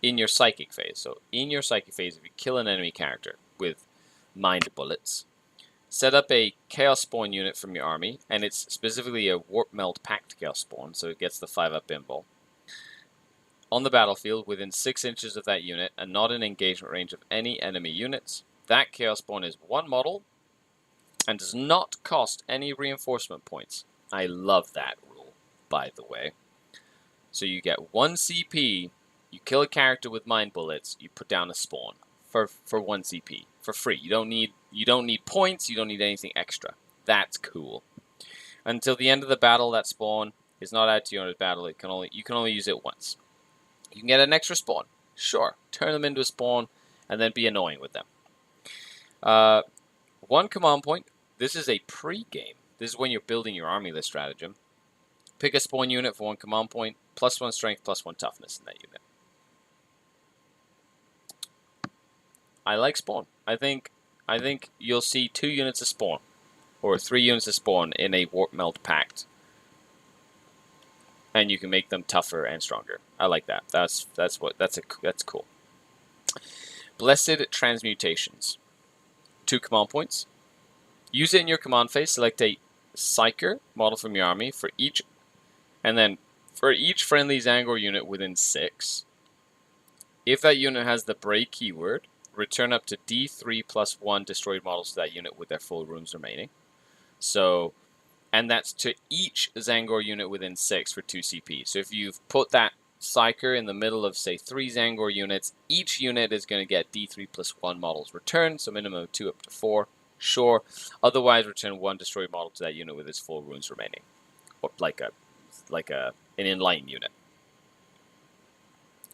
in your Psychic phase. So, in your Psychic phase, if you kill an enemy character with Mind Bullets, set up a Chaos Spawn unit from your army, and it's specifically a Warp Meld Pact Chaos Spawn, so it gets the 5-up invul. On the battlefield, within 6 inches of that unit, and not in engagement range of any enemy units, that Chaos Spawn is 1 model, and does not cost any reinforcement points. I love that rule, by the way. So you get 1 CP, you kill a character with Mind Bullets, you put down a spawn for 1 CP for free. You don't need points, you don't need anything extra. That's cool. Until the end of the battle, that spawn is not added to your battle. You can only use it once. You can get an extra spawn. Sure, turn them into a spawn, and then be annoying with them. 1 command point. This is a pre-game. This is when you're building your army list stratagem. Pick a spawn unit for 1 command point, +1 strength, +1 toughness in that unit. I like spawn. I think you'll see 2 units of spawn, or 3 units of spawn in a Warp Meld Pact, and you can make them tougher and stronger. I like that. That's cool. Blessed Transmutations. 2 command points. Use it in your command phase. Select a Psyker model from your army for each, and then for each friendly Zangor unit within 6. If that unit has the Bray keyword, return up to D3 +1 destroyed models to that unit with their full runes remaining. So, and that's to each Zangor unit within 6 for 2 CP. So if you've put that Psyker in the middle of, say, 3 Zangor units, each unit is going to get D3 +1 models returned, so minimum of 2 up to 4. Sure. Otherwise, return 1 destroyed model to that unit with its full runes remaining, or like an Enlighten unit.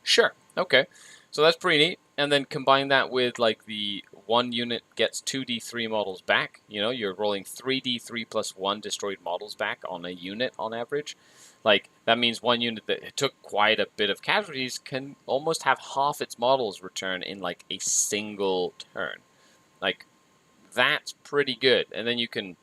Sure. Okay. So that's pretty neat. And then combine that with, like, the 1 unit gets 2 D3 models back. You know, you're rolling 3 D3 +1 destroyed models back on a unit on average. Like, that means 1 unit that took quite a bit of casualties can almost have half its models return in, like, a single turn. Like, that's pretty good. And then you can,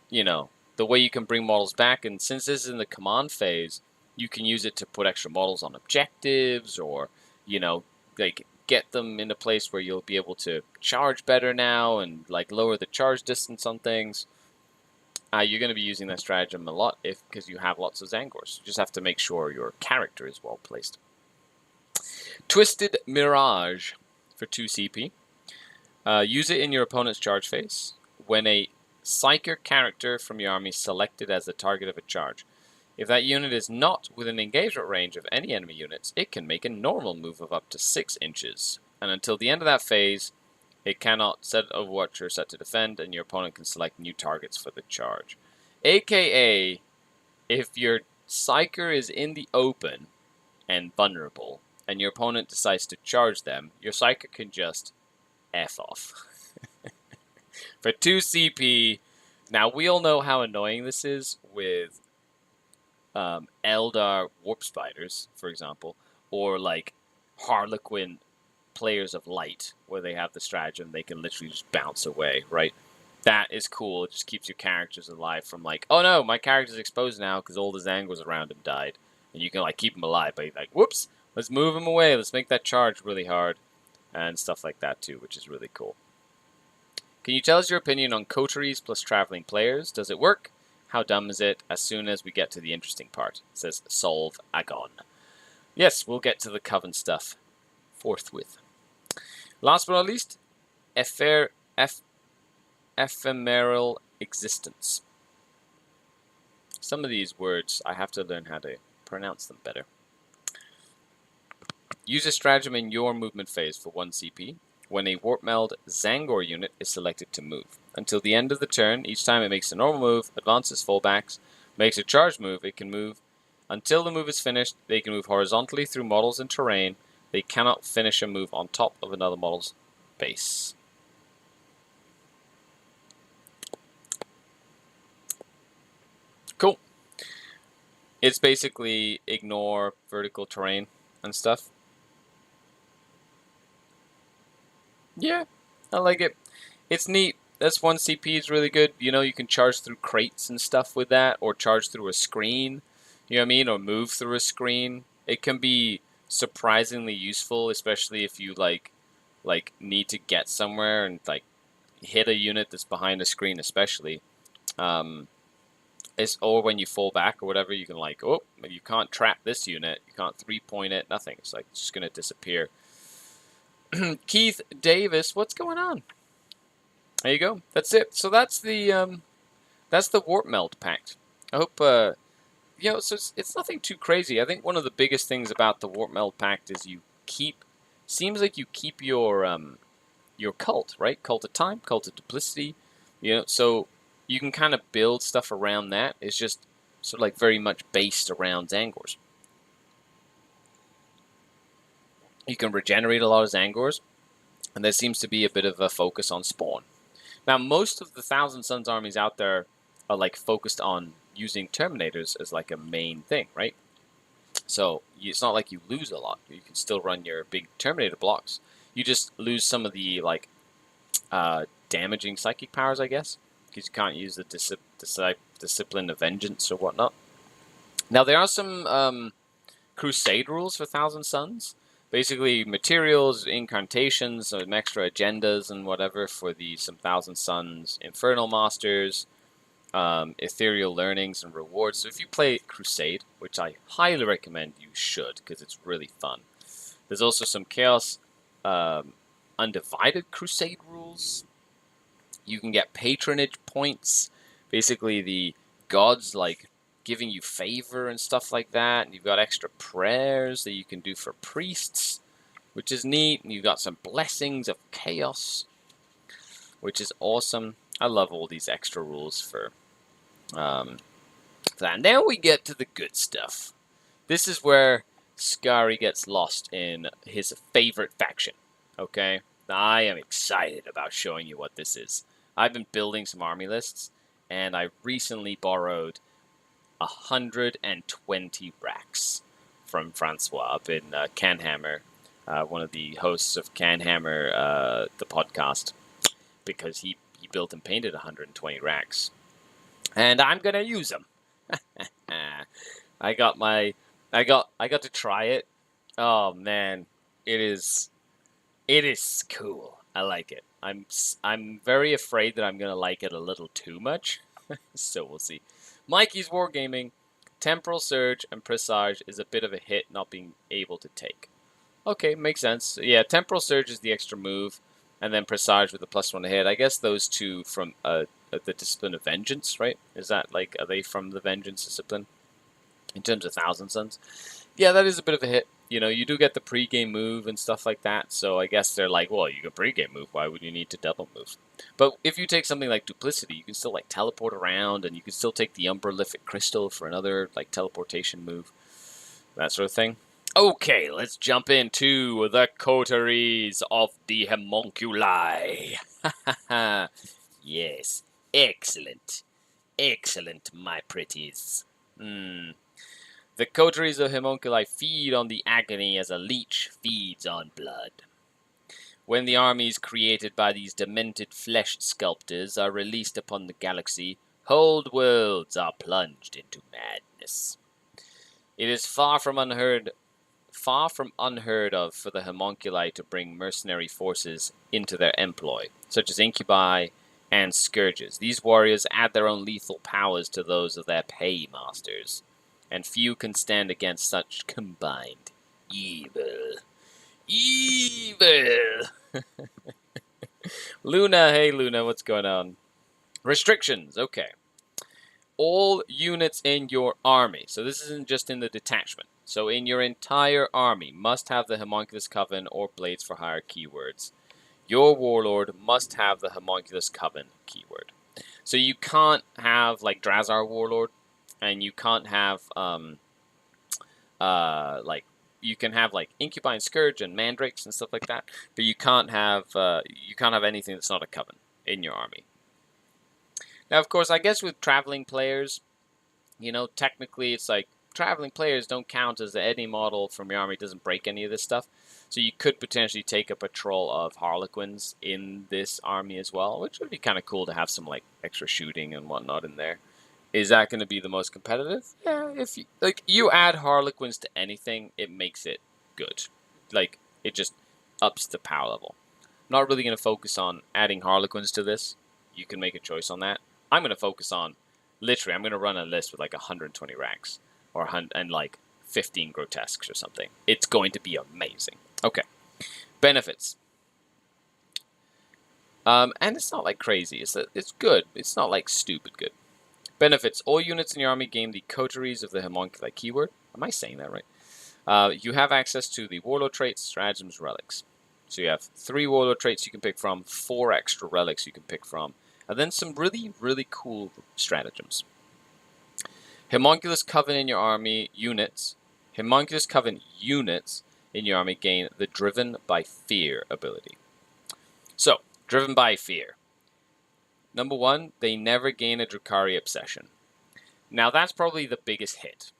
you know, the way you can bring models back, and since this is in the command phase, you can use it to put extra models on objectives, or, you know, like, get them in a place where you'll be able to charge better now, and, like, lower the charge distance on things. You're going to be using that stratagem a lot because you have lots of Zangors. You just have to make sure your character is well placed. Twisted Mirage for 2 CP. Use it in your opponent's charge phase. When a Psyker character from your army is selected as the target of a charge, if that unit is not within engagement range of any enemy units, it can make a normal move of up to 6 inches. And until the end of that phase, it cannot set Overwatch or set to defend, and your opponent can select new targets for the charge. AKA, if your Psyker is in the open and vulnerable, and your opponent decides to charge them, your Psyker can just F off. For 2 CP, now we all know how annoying this is with Eldar Warp Spiders, for example, or like Harlequin Players of Light, where they have the stratagem, they can literally just bounce away, right? That is cool. It just keeps your characters alive from, like, oh no, my character's exposed now because all the Zangors around him died. And you can, like, keep him alive, but like, whoops, let's move him away, let's make that charge really hard, and stuff like that too, which is really cool. Can you tell us your opinion on Coteries plus traveling players? Does it work? How dumb is it? As soon as we get to the interesting part, it says Solve Agon. Yes, we'll get to the Coven stuff forthwith. Last but not least, ephemeral existence. Some of these words, I have to learn how to pronounce them better. Use a stratagem in your movement phase for 1 CP. when a Warp Meld Zangor unit is selected to move. Until the end of the turn, each time it makes a normal move, advances, fallbacks, makes a charge move, it can move. Until the move is finished, they can move horizontally through models and terrain. They cannot finish a move on top of another model's base. Cool. It's basically ignore vertical terrain and stuff. Yeah, I like it. It's neat. That's one CP is really good. You know, you can charge through crates and stuff with that, or charge through a screen. You know what I mean? Or move through a screen. It can be surprisingly useful, especially if you like need to get somewhere and like hit a unit that's behind a screen, especially. Or when you fall back or whatever, you can like, oh, you can't trap this unit, you can't 3-point it, nothing. It's like it's just gonna disappear. Keith Davis, what's going on? There you go. That's it. So that's the Warp Meld Pact. I hope you know. So it's nothing too crazy. I think one of the biggest things about the Warp Meld Pact is seems like you keep your cult, right? Cult of Time, Cult of Duplicity. You know, so you can kind of build stuff around that. It's just sort of like very much based around Zangors. You can regenerate a lot of Zangors, and there seems to be a bit of a focus on spawn. Now, most of the Thousand Suns armies out there are like focused on using Terminators as like a main thing, right? So it's not like you lose a lot. You can still run your big Terminator blocks. You just lose some of the like damaging psychic powers, I guess, because you can't use the Discipline of Vengeance or whatnot. Now, there are some Crusade rules for Thousand Suns. Basically, materials, incantations, some extra agendas and whatever for some Thousand Suns Infernal Masters, ethereal learnings and rewards. So if you play Crusade, which I highly recommend you should, because it's really fun. There's also some Chaos Undivided Crusade rules. You can get patronage points. Basically, the gods like giving you favor and stuff like that. And you've got extra prayers that you can do for priests, which is neat. And you've got some blessings of chaos, which is awesome. I love all these extra rules for that. And then we get to the good stuff. This is where Skari gets lost in his favorite faction. Okay? I am excited about showing you what this is. I've been building some army lists, and I recently borrowed 120 racks from Francois up in Canhammer, one of the hosts of Canhammer, the podcast, because he built and painted 120 racks, and I'm gonna use them. I got to try it. Oh man, it is cool. I like it. I'm very afraid that I'm gonna like it a little too much. So we'll see. Mikey's Wargaming, Temporal Surge and Presage is a bit of a hit not being able to take. Okay, makes sense. Yeah, Temporal Surge is the extra move, and then Presage with the +1 to hit. I guess those two from the Discipline of Vengeance, right? Is that like, are they from the Vengeance Discipline? In terms of Thousand Suns? Yeah, that is a bit of a hit. You know, you do get the pre-game move and stuff like that, so I guess they're like, well, you can pre-game move, why would you need to double move? But if you take something like Duplicity, you can still like teleport around, and you can still take the Umberlific Crystal for another like teleportation move, that sort of thing. Okay, let's jump into the Coteries of the Hemunculi. Yes, excellent. Excellent, my pretties. The Coteries of Hemunculi feed on the agony as a leech feeds on blood. When the armies created by these demented flesh sculptors are released upon the galaxy, whole worlds are plunged into madness. It is far from unheard of for the Hemunculi to bring mercenary forces into their employ, such as incubi and scourges. These warriors add their own lethal powers to those of their paymasters, and few can stand against such combined evil. Evil! Luna, hey Luna, what's going on? Restrictions, okay. All units in your army, so this isn't just in the detachment, so in your entire army, must have the Heamoncus Coven or Blades for Hire keywords. your warlord must have the Heamoncus Coven keyword. So you can't have like Drazar Warlord, and you can't have like you can have like Incubi and Scourge and Mandrakes and stuff like that, but you can't have anything that's not a Coven in your army. Now, of course, I guess with traveling players, you know, technically it's like traveling players don't count as any model from your army doesn't break any of this stuff. So you could potentially take a patrol of Harlequins in this army as well, which would be kind of cool to have some like extra shooting and whatnot in there. Is that going to be the most competitive? Yeah, if you, like you add Harlequins to anything, it makes it good. Like it just ups the power level. I'm not really going to focus on adding Harlequins to this. You can make a choice on that. I'm going to focus on literally. I'm going to run a list with like 120 ranks and like 15 grotesques or something. It's going to be amazing. Okay, benefits. And it's not like crazy. It's good. It's not like stupid good. Benefits. All units in your army gain the Coteries of the Homunculi keyword. Am I saying that right? You have access to the Warlord traits, stratagems, relics. So you have 3 Warlord traits you can pick from, 4 extra relics you can pick from, and then some really, really cool stratagems. Heamoncus Coven in your army units. Heamoncus Coven units in your army gain the Driven by Fear ability. So, Driven by Fear. Number 1, they never gain a Drukhari obsession. Now that's probably the biggest hit.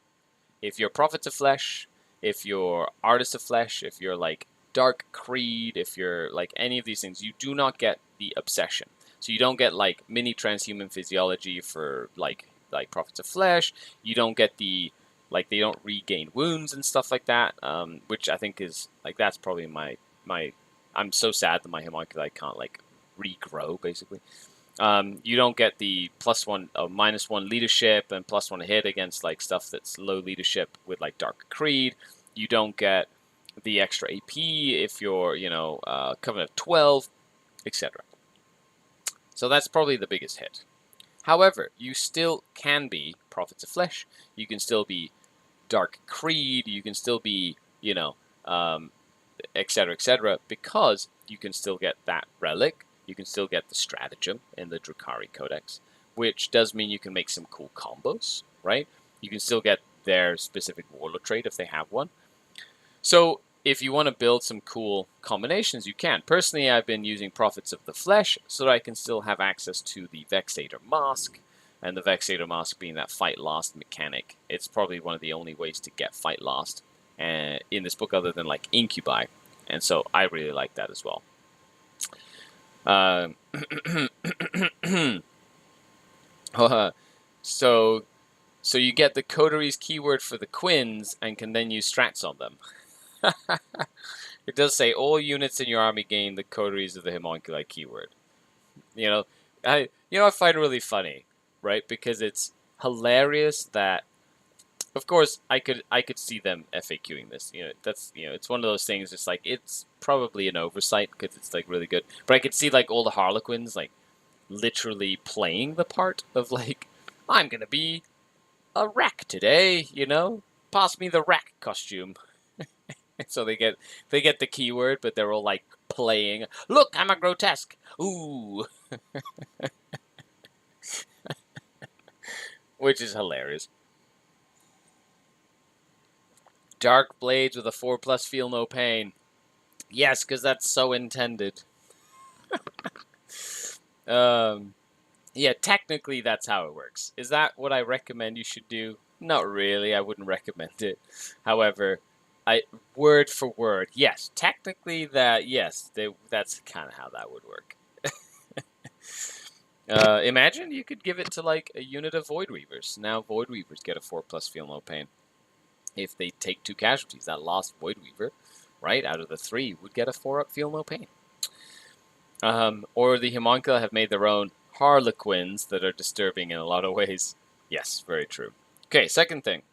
If you're Prophets of Flesh, if you're Artists of Flesh, if you're like Dark Creed, if you're like any of these things, you do not get the obsession. So you don't get like mini transhuman physiology for like Prophets of Flesh. You don't get the like they don't regain wounds and stuff like that, which I think is like that's probably my I'm so sad that my homunculi can't like regrow basically. You don't get the +1 or -1 leadership and +1 hit against like stuff that's low leadership with like Dark Creed. You don't get the extra AP if you're, you know, Covenant of 12, etc. So that's probably the biggest hit. However, you still can be Prophets of Flesh. You can still be Dark Creed. You can still be, you know, etc., etc., because you can still get that relic. You can still get the stratagem in the Drukhari Codex, which does mean you can make some cool combos, right? You can still get their specific warlord trait if they have one. So if you want to build some cool combinations, you can. Personally, I've been using Prophets of the Flesh so that I can still have access to the Vexator Mask, and the Vexator Mask being that Fight Last mechanic. It's probably one of the only ways to get Fight Last in this book other than like Incubi, and so I really like that as well. So you get the Coteries keyword for the Quins and can then use strats on them. It does say all units in your army gain the Coteries of the Heamonculi keyword. I find it really funny, right? Because it's hilarious that, of course, I could see them FAQing this. It's one of those things. It's like it's probably an oversight because it's like really good. But I could see like all the Harlequins like literally playing the part of like I'm gonna be a wreck today. Pass me the wreck costume. So they get the keyword, but they're all like playing. Look, I'm a grotesque. Ooh, which is hilarious. Dark blades with a 4+ feel no pain. Yes, because that's so intended. Yeah, technically that's how it works. Is that what I recommend you should do? Not really. I wouldn't recommend it. However, word for word, yes. Technically, that's kind of how that would work. Imagine you could give it to like a unit of Void Weavers. Now Void Weavers get a 4+ feel no pain. If they take 2 casualties, that lost Void Weaver, right, out of the 3, would get a 4+ feel no pain. Or the Homunculi have made their own Harlequins that are disturbing in a lot of ways. Yes, very true. Okay, second thing.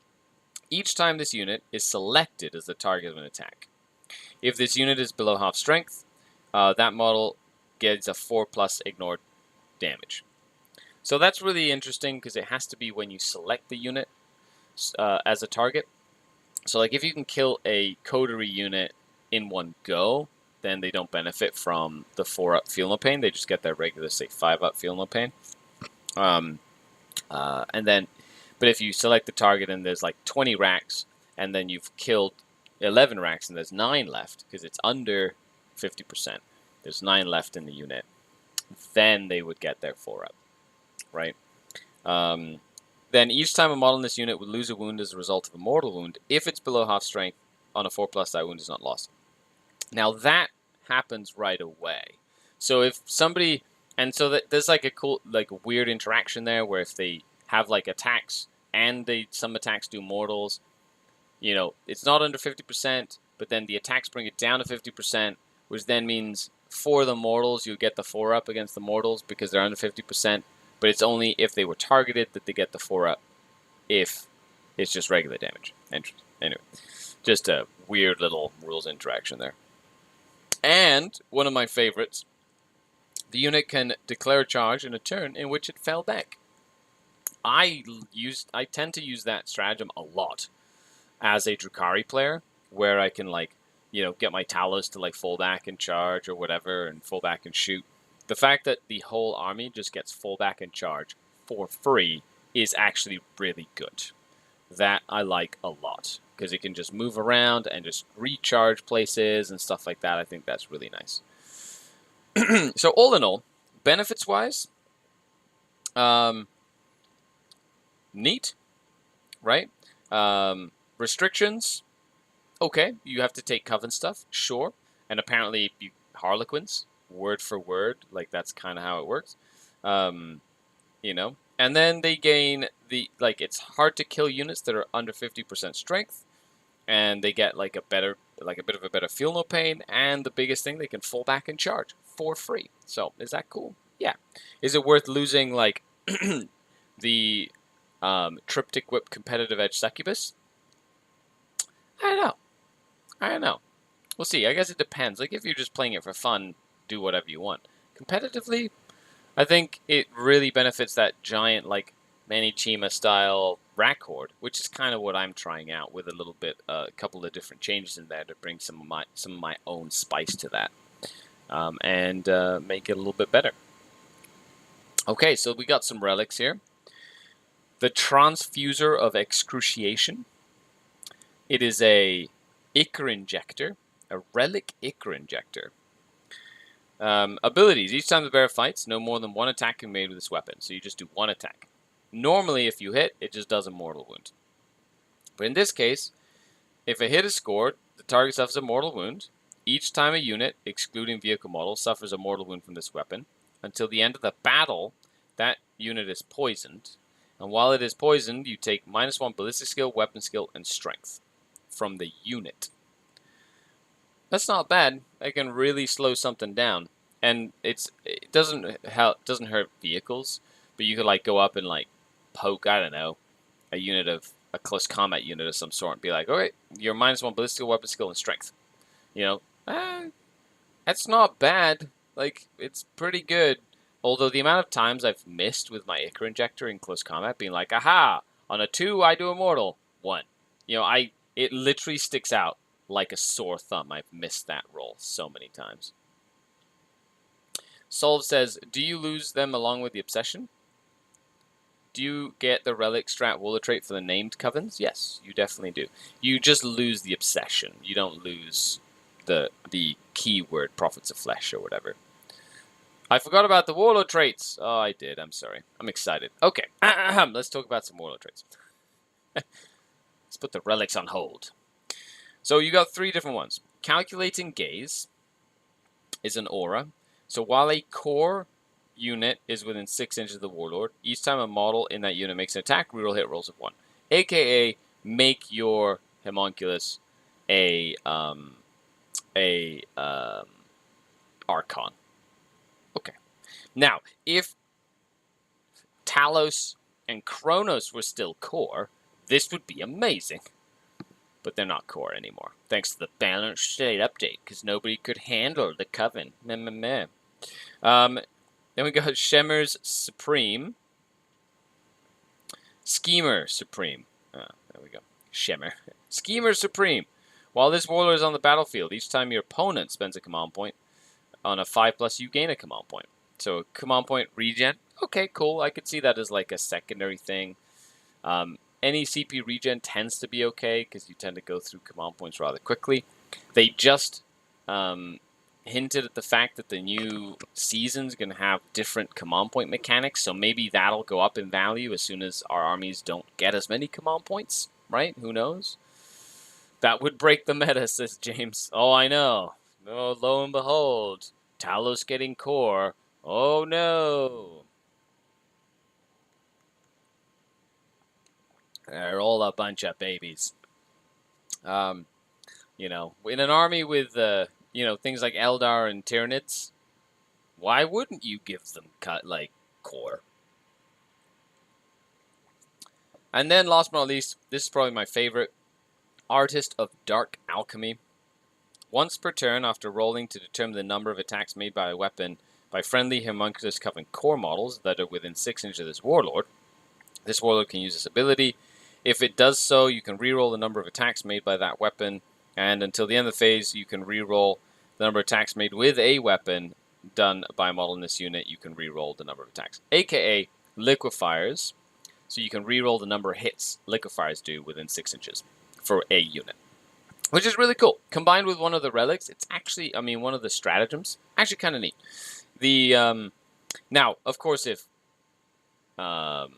Each time this unit is selected as the target of an attack. If this unit is below half strength, that model gets a 4+ ignored damage. So that's really interesting because it has to be when you select the unit as a target. So like if you can kill a coterie unit in one go, then they don't benefit from the 4-up Feel No Pain. They just get their regular, say, 5-up Feel No Pain. And then, but if you select the target and there's like 20 racks, and then you've killed 11 racks and there's 9 left, because it's under 50%, there's 9 left in the unit, then they would get their 4-up, right? Then each time a model in this unit would lose a wound as a result of a mortal wound, if it's below half strength on a 4+, that wound is not lost. Now that happens right away. So if somebody, and so that there's like a cool, like a weird interaction there, where if they have like attacks and some attacks do mortals, you know, it's not under 50%, but then the attacks bring it down to 50%, which then means for the mortals you get the 4-up against the mortals because they're under 50%, but it's only if they were targeted that they get the 4-up if it's just regular damage. Anyway, just a weird little rules interaction there. And one of my favorites, the unit can declare a charge in a turn in which it fell back. I tend to use that stratagem a lot as a Drukhari player, where I can, like, you know, get my Talos to like fall back and charge or whatever, and fall back and shoot. The fact that the whole army just gets fall back and charge for free is actually really good. That I like a lot, because it can just move around and just recharge places and stuff like that. I think that's really nice. So all in all, benefits-wise, neat, right? Restrictions, okay, you have to take Coven stuff, sure. And apparently Harlequins, word for word, like that's kind of how it works. You know, and then they gain the, like, it's hard to kill units that are under 50% strength, and they get like a bit of a better Feel No Pain, and the biggest thing, they can fall back and charge for free. So is that cool? Yeah. Is it worth losing like the Triptych Whip Competitive Edge Succubus? I don't know. We'll see. I guess it depends. Like, if you're just playing it for fun, do whatever you want. Competitively, I think it really benefits that giant, like, Manichima style rack horde, which is kind of what I'm trying out, with a little bit, a couple of different changes in there to bring some of my own spice to that, and make it a little bit better. Okay, so we got some relics here. The Transfuser of Excruciation. It is a Ichor Injector, a relic Ichor Injector. Abilities. Each time the bearer fights, no more than one attack can be made with this weapon. So you just do one attack. Normally, if you hit, it just does a mortal wound. But in this case, if a hit is scored, the target suffers a mortal wound. Each time a unit, excluding vehicle models, suffers a mortal wound from this weapon, until the end of the battle, that unit is poisoned. And while it is poisoned, you take -1 ballistic skill, weapon skill, and strength from the unit. That's not bad. I can really slow something down, and it doesn't hurt vehicles, but you could like go up and like poke, I don't know, a close combat unit of some sort, and be like, all right, you're -1 ballistic skill, weapon skill, and strength. You know, that's not bad. Like, it's pretty good. Although the amount of times I've missed with my Ichor Injector in close combat, being like, aha, on a 2 I do a mortal, 1. You know, it literally sticks out like a sore thumb. I've missed that roll so many times. Solve says, do you lose them along with the Obsession? Do you get the Relic Strat Waller trait for the named Covens? Yes, you definitely do. You just lose the Obsession. You don't lose the keyword Prophets of Flesh or whatever. I forgot about the Warlord traits. Oh, I did. I'm sorry. I'm excited. Okay, let's talk about some Warlord traits. Let's put the relics on hold. So you got 3 different ones. Calculating Gaze is an aura. So while a core unit is within 6 inches of the Warlord, each time a model in that unit makes an attack, reroll hit rolls of 1. AKA, make your Heamoncus a Archon. Okay. Now, if Talos and Kronos were still core, this would be amazing. But they're not core anymore, thanks to the Balance State update, because nobody could handle the Coven. Meh. Then we got Shemmer's Supreme. Schemer Supreme. There we go. Shemmer. Schemer Supreme. While this warlord is on the battlefield, each time your opponent spends a command point on a 5+, you gain a command point. So command point regen. Okay, cool. I could see that as like a secondary thing. Any CP regen tends to be okay because you tend to go through command points rather quickly. They just hinted at the fact that the new season's going to have different command point mechanics, so maybe that'll go up in value as soon as our armies don't get as many command points, right? Who knows? That would break the meta, says James. Oh, I know. Oh, lo and behold, Talos getting core. Oh, no. They're all a bunch of babies. You know, in an army with, you know, things like Eldar and Tyranids, why wouldn't you give them, core? And then, last but not least, this is probably my favorite. Artist of Dark Alchemy. Once per turn, after rolling to determine the number of attacks made by a weapon by friendly Heamoncus Coven core models that are within 6 inches of this warlord can use this ability. If it does so, you can reroll the number of attacks made by that weapon, and until the end of the phase, you can reroll the number of attacks made with a weapon done by a model in this unit. You can reroll the number of attacks, aka liquefiers. So you can reroll the number of hits liquefiers do within 6 inches for a unit, which is really cool. Combined with one of the relics, it's actually, I mean, one of the stratagems, actually kind of neat. The now, of course, if the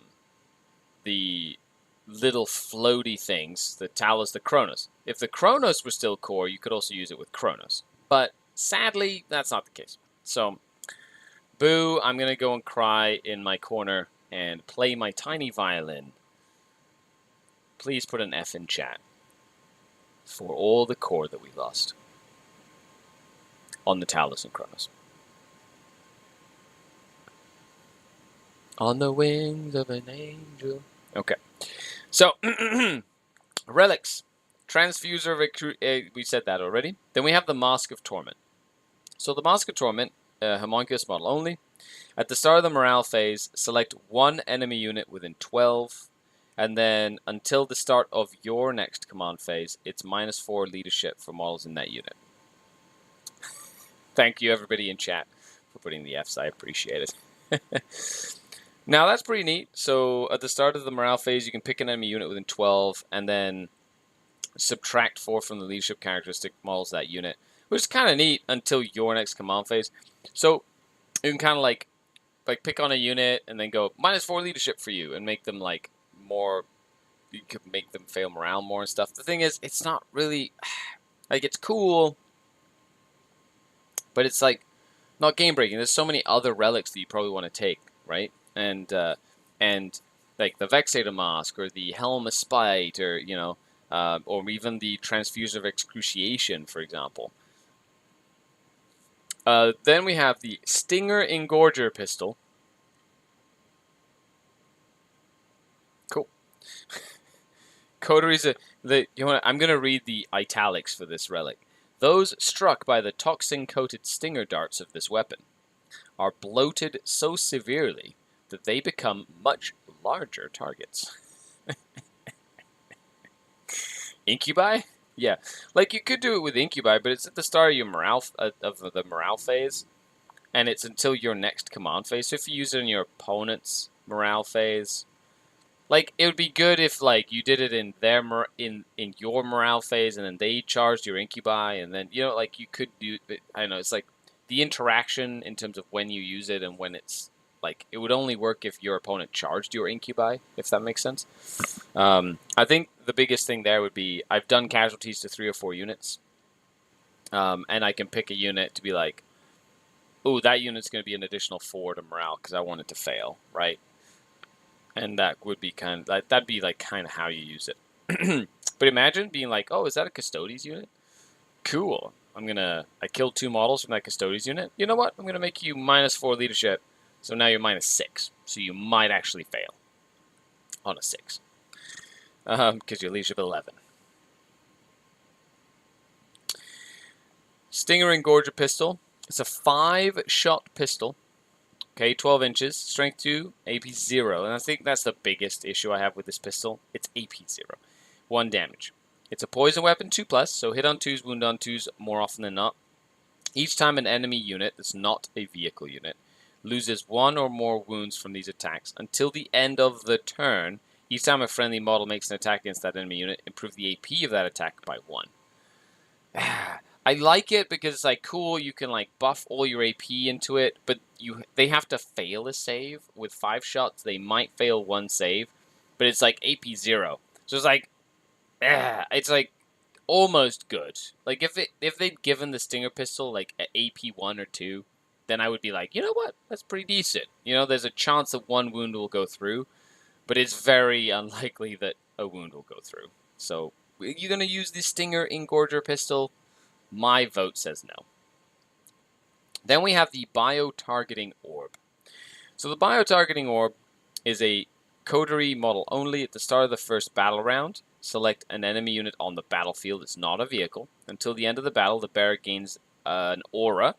little floaty things, the Talos, the Chronos, if the Chronos were still core, you could also use it with Chronos. But sadly, that's not the case. So, boo! I'm gonna go and cry in my corner and play my tiny violin. Please put an F in chat for all the core that we lost on the Talos and Chronos. On the wings of an angel. Okay. So, relics. Transfuser of we said that already. Then we have the Mask of Torment. So the Mask of Torment, Heamoncus model only. At the start of the morale phase, select one enemy unit within 12. And then until the start of your next command phase, it's -4 leadership for models in that unit. Thank you, everybody in chat, for putting the Fs. I appreciate it. Now, that's pretty neat. So at the start of the morale phase, you can pick an enemy unit within 12, and then subtract 4 from the leadership characteristic models of that unit, which is kind of neat until your next command phase. So you can kind of like pick on a unit and then go -4 leadership for you and make them like more, you could make them fail morale more and stuff. The thing is, it's not really, like, it's cool, but it's like not game breaking. There's so many other relics that you probably want to take, right? And like the Vexator Mask or the Helm of Spite, or you know, or even the Transfuser of Excruciation, for example. Then we have the Stinger Engorger Pistol. Cool. Coteries, I'm going to read the italics for this relic. Those struck by the toxin-coated stinger darts of this weapon are bloated so severely that they become much larger targets. Incubi? Yeah, like you could do it with Incubi, but it's at the start of your morale of the morale phase, and it's until your next command phase. So if you use it in your opponent's morale phase, like it would be good if like you did it in their in your morale phase, and then they charged your Incubi, and then you know like you could do. I don't know. It's like the interaction in terms of when you use it and when it's like it would only work if your opponent charged your Incubi, if that makes sense. I think the biggest thing there would be I've done casualties to 3 or 4 units, and I can pick a unit to be like, oh, that unit's going to be an additional 4 to morale because I want it to fail, right? And that would be kind of like, that'd be like kind of how you use it. But imagine being like, oh, is that a Custodes unit? Cool. I killed 2 models from that Custodes unit. You know what? I'm gonna make you -4 leadership. So now you're -6. So you might actually fail on a 6. Because your leadership 11. Stinger Engorger Pistol. It's a 5-shot pistol. Okay, 12 inches, strength 2, AP 0. And I think that's the biggest issue I have with this pistol. It's AP 0. 1 damage. It's a poison weapon 2+, so hit on 2s, wound on 2s more often than not. Each time an enemy unit that's not a vehicle unit loses 1 or more wounds from these attacks until the end of the turn, each time a friendly model makes an attack against that enemy unit, improve the AP of that attack by 1. I like it because it's like cool, you can like buff all your AP into it, but they have to fail a save. With 5 shots, they might fail 1 save, but it's like AP 0. So it's like almost good. Like if they'd given the Stinger pistol like an AP 1 or 2, then I would be like, you know what, that's pretty decent. You know, there's a chance that 1 wound will go through, but it's very unlikely that a wound will go through. So you're gonna use the Stinger Engorger pistol? My vote says no. Then we have the Bio-Targeting Orb. So the Bio-Targeting Orb is a Coterie model only. At the start of the first battle round, select an enemy unit on the battlefield. It's not a vehicle. Until the end of the battle, the bearer gains an aura.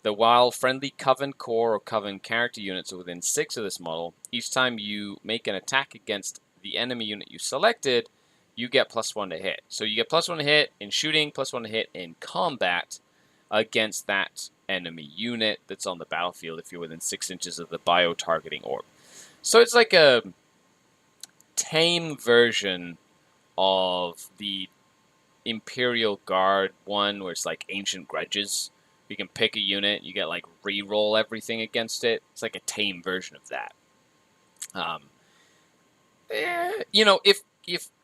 While friendly Coven core or Coven character units are within 6 of this model, each time you make an attack against the enemy unit you selected, you get +1 to hit. So you get +1 to hit in shooting, +1 to hit in combat against that enemy unit that's on the battlefield if you're within 6 inches of the Bio-Targeting Orb. So it's like a tame version of the Imperial Guard one, where it's like Ancient Grudges. You can pick a unit, you get like re-roll everything against it. It's like a tame version of that. You know, if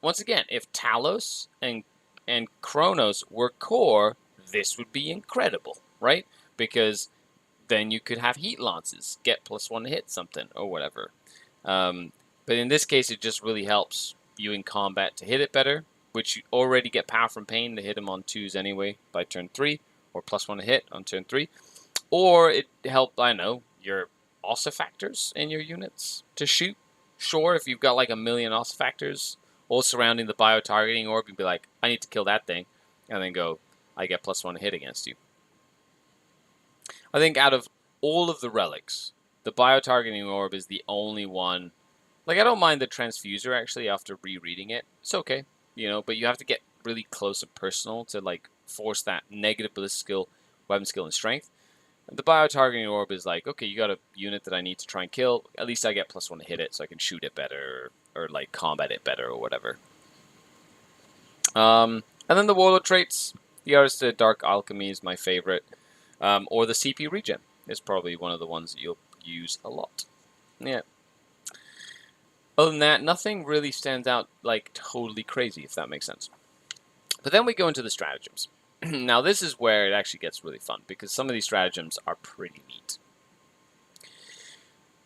once again, if Talos and Kronos were core, this would be incredible, right? Because then you could have heat lances, get +1 to hit something or whatever. But in this case, it just really helps you in combat to hit it better, which you already get power from pain to hit them on 2s anyway by turn 3, or +1 to hit on turn 3. Or it helped, I know, your ossifactors in your units to shoot. Sure, if you've got like 1,000,000 ossifactors all surrounding the Bio-Targeting Orb, you'd be like, I need to kill that thing, and then go, I get +1 to hit against you. I think out of all of the relics, the Bio-Targeting Orb is the only one. Like, I don't mind the Transfuser, actually, after rereading it. It's okay, you know, but you have to get really close and personal to, like, force that negative ballistic skill, weapon skill, and strength. And the Bio-Targeting Orb is like, okay, you got a unit that I need to try and kill. At least I get +1 to hit it, so I can shoot it better, or like, combat it better, or whatever. And then the Warlord traits. The Artist of Dark Alchemy is my favorite. Or the CP Regen is probably one of the ones that you'll use a lot. Yeah. Other than that, nothing really stands out like totally crazy, if that makes sense. But then we go into the stratagems. Now this is where it actually gets really fun, because some of these stratagems are pretty neat.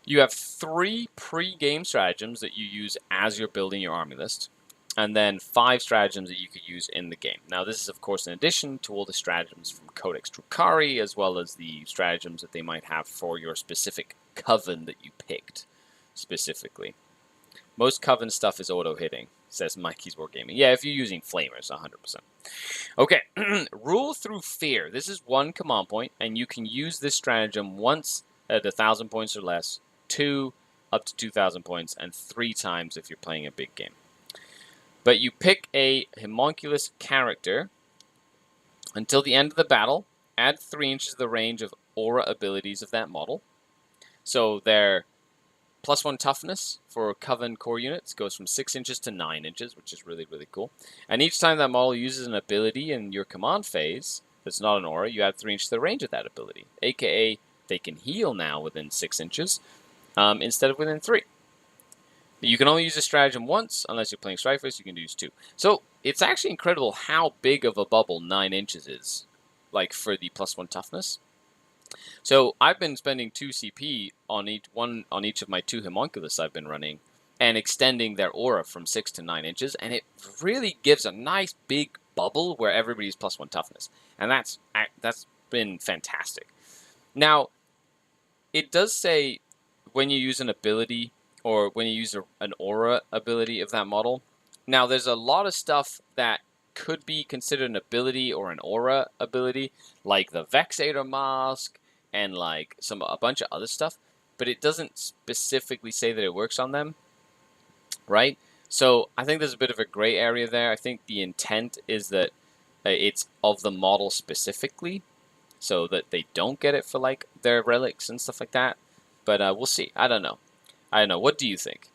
You have 3 pre-game stratagems that you use as you're building your army list, and then 5 stratagems that you could use in the game. Now this is of course in addition to all the stratagems from Codex Drukhari, as well as the stratagems that they might have for your specific coven that you picked specifically. Most coven stuff is auto-hitting, says Mikey's Wargaming. Yeah, if you're using flamers, 100%. Okay, Rule Through Fear. This is 1 command point, and you can use this stratagem once at 1,000 points or less, 2 up to 2,000 points, and 3 times if you're playing a big game. But you pick a Heamonculus character. Until the end of the battle, add 3 inches of the range of aura abilities of that model. So their +1 toughness for Coven core units goes from 6 inches to 9 inches, which is really, really cool. And each time that model uses an ability in your command phase that's not an aura, you add 3 inches to the range of that ability. AKA, they can heal now within 6 inches instead of within 3. You can only use this stratagem once, unless you're playing Strikers, you can use 2. So, it's actually incredible how big of a bubble 9 inches is, like, for the +1 toughness. So, I've been spending 2 CP on each of my 2 Heamonculus I've been running, and extending their aura from 6 to 9 inches, and it really gives a nice big bubble where everybody's +1 toughness. And that's been fantastic. Now, it does say when you use an ability, or when you use an aura ability of that model. Now, there's a lot of stuff that could be considered an ability or an aura ability, like the Vexator Mask, and like a bunch of other stuff, but it doesn't specifically say that it works on them, right? So I think there's a bit of a gray area there. I think the intent is that it's of the model specifically, so that they don't get it for like their relics and stuff like that. But we'll see. I don't know. What do you think?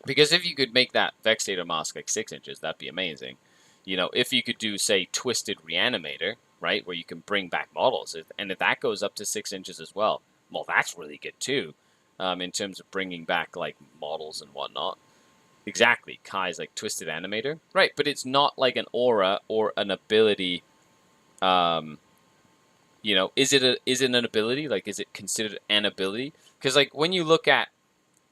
Because if you could make that Vexator mask like 6 inches, that'd be amazing. You know, if you could do, say, Twisted Reanimator, right, where you can bring back models, and if that goes up to 6 inches as well, that's really good too, in terms of bringing back like models and whatnot. Exactly, Kai's like Twisted Animator, right? But it's not like an aura or an ability. You know, is it an ability? Like, is it considered an ability? Because like when you look at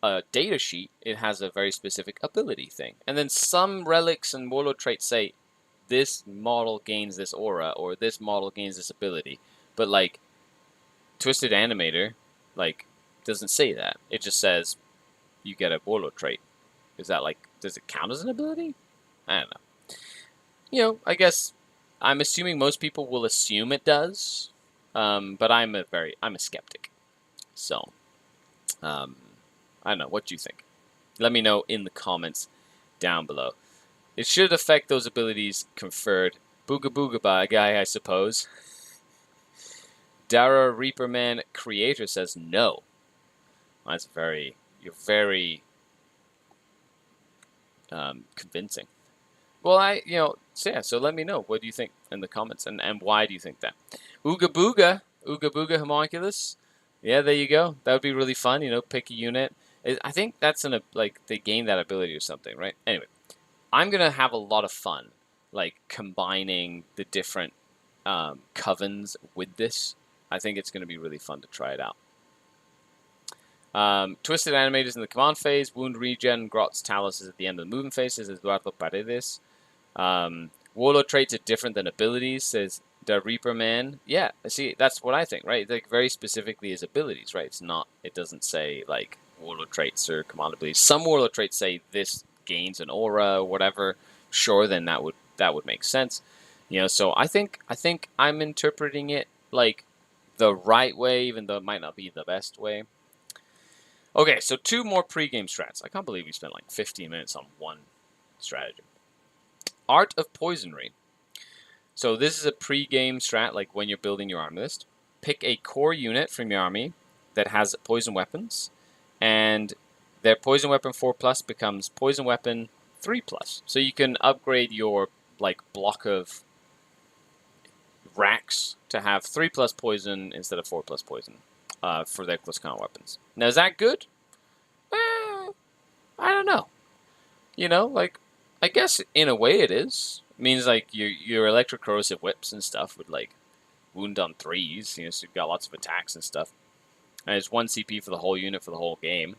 a data sheet, it has a very specific ability thing. And then some relics and warlord traits say this model gains this aura or this model gains this ability. But like Twisted Animator, like, doesn't say that. It just says you get a warlord trait. Is that like, does it count as an ability? I don't know. You know, I guess I'm assuming most people will assume it does. But I'm a skeptic. So, I don't know. What do you think? Let me know in the comments down below. It should affect those abilities conferred. Booga Booga by a guy, I suppose. Dara Reaperman Creator says no. That's you're very convincing. Well, so let me know. What do you think in the comments, and why do you think that? Ooga Booga Homunculus. Yeah, there you go. That would be really fun. You know, pick a unit. I think that's like they gain that ability or something, right? Anyway, I'm gonna have a lot of fun, like combining the different covens with this. I think it's gonna be really fun to try it out. Twisted Animators in the command phase, Wound Regen, Grot's Talos is at the end of the movement phase, says Eduardo Paredes. Warlord traits are different than abilities, says the Reaper Man. Yeah, see, that's what I think, right? Like very specifically is abilities, right? It doesn't say like warlord traits or command abilities. Some warlord traits say this gains an aura or whatever. Sure, then that would make sense. You know, so I think I'm interpreting it like the right way, even though it might not be the best way. Okay, so 2 more pre-game strats. I can't believe we spent like 15 minutes on one strategy. Art of Poisonry. So this is a pre-game strat, like when you're building your army list. Pick a core unit from your army that has poison weapons, and their poison weapon 4+ becomes poison weapon 3+. So you can upgrade your like block of racks to have 3+ poison instead of 4+ poison for their close combat weapons. Now, is that good? I don't know. You know, like, I guess in a way it is. It means like your electric corrosive whips and stuff would like wound on 3s, you know, so you've got lots of attacks and stuff. And it's 1 CP for the whole unit for the whole game.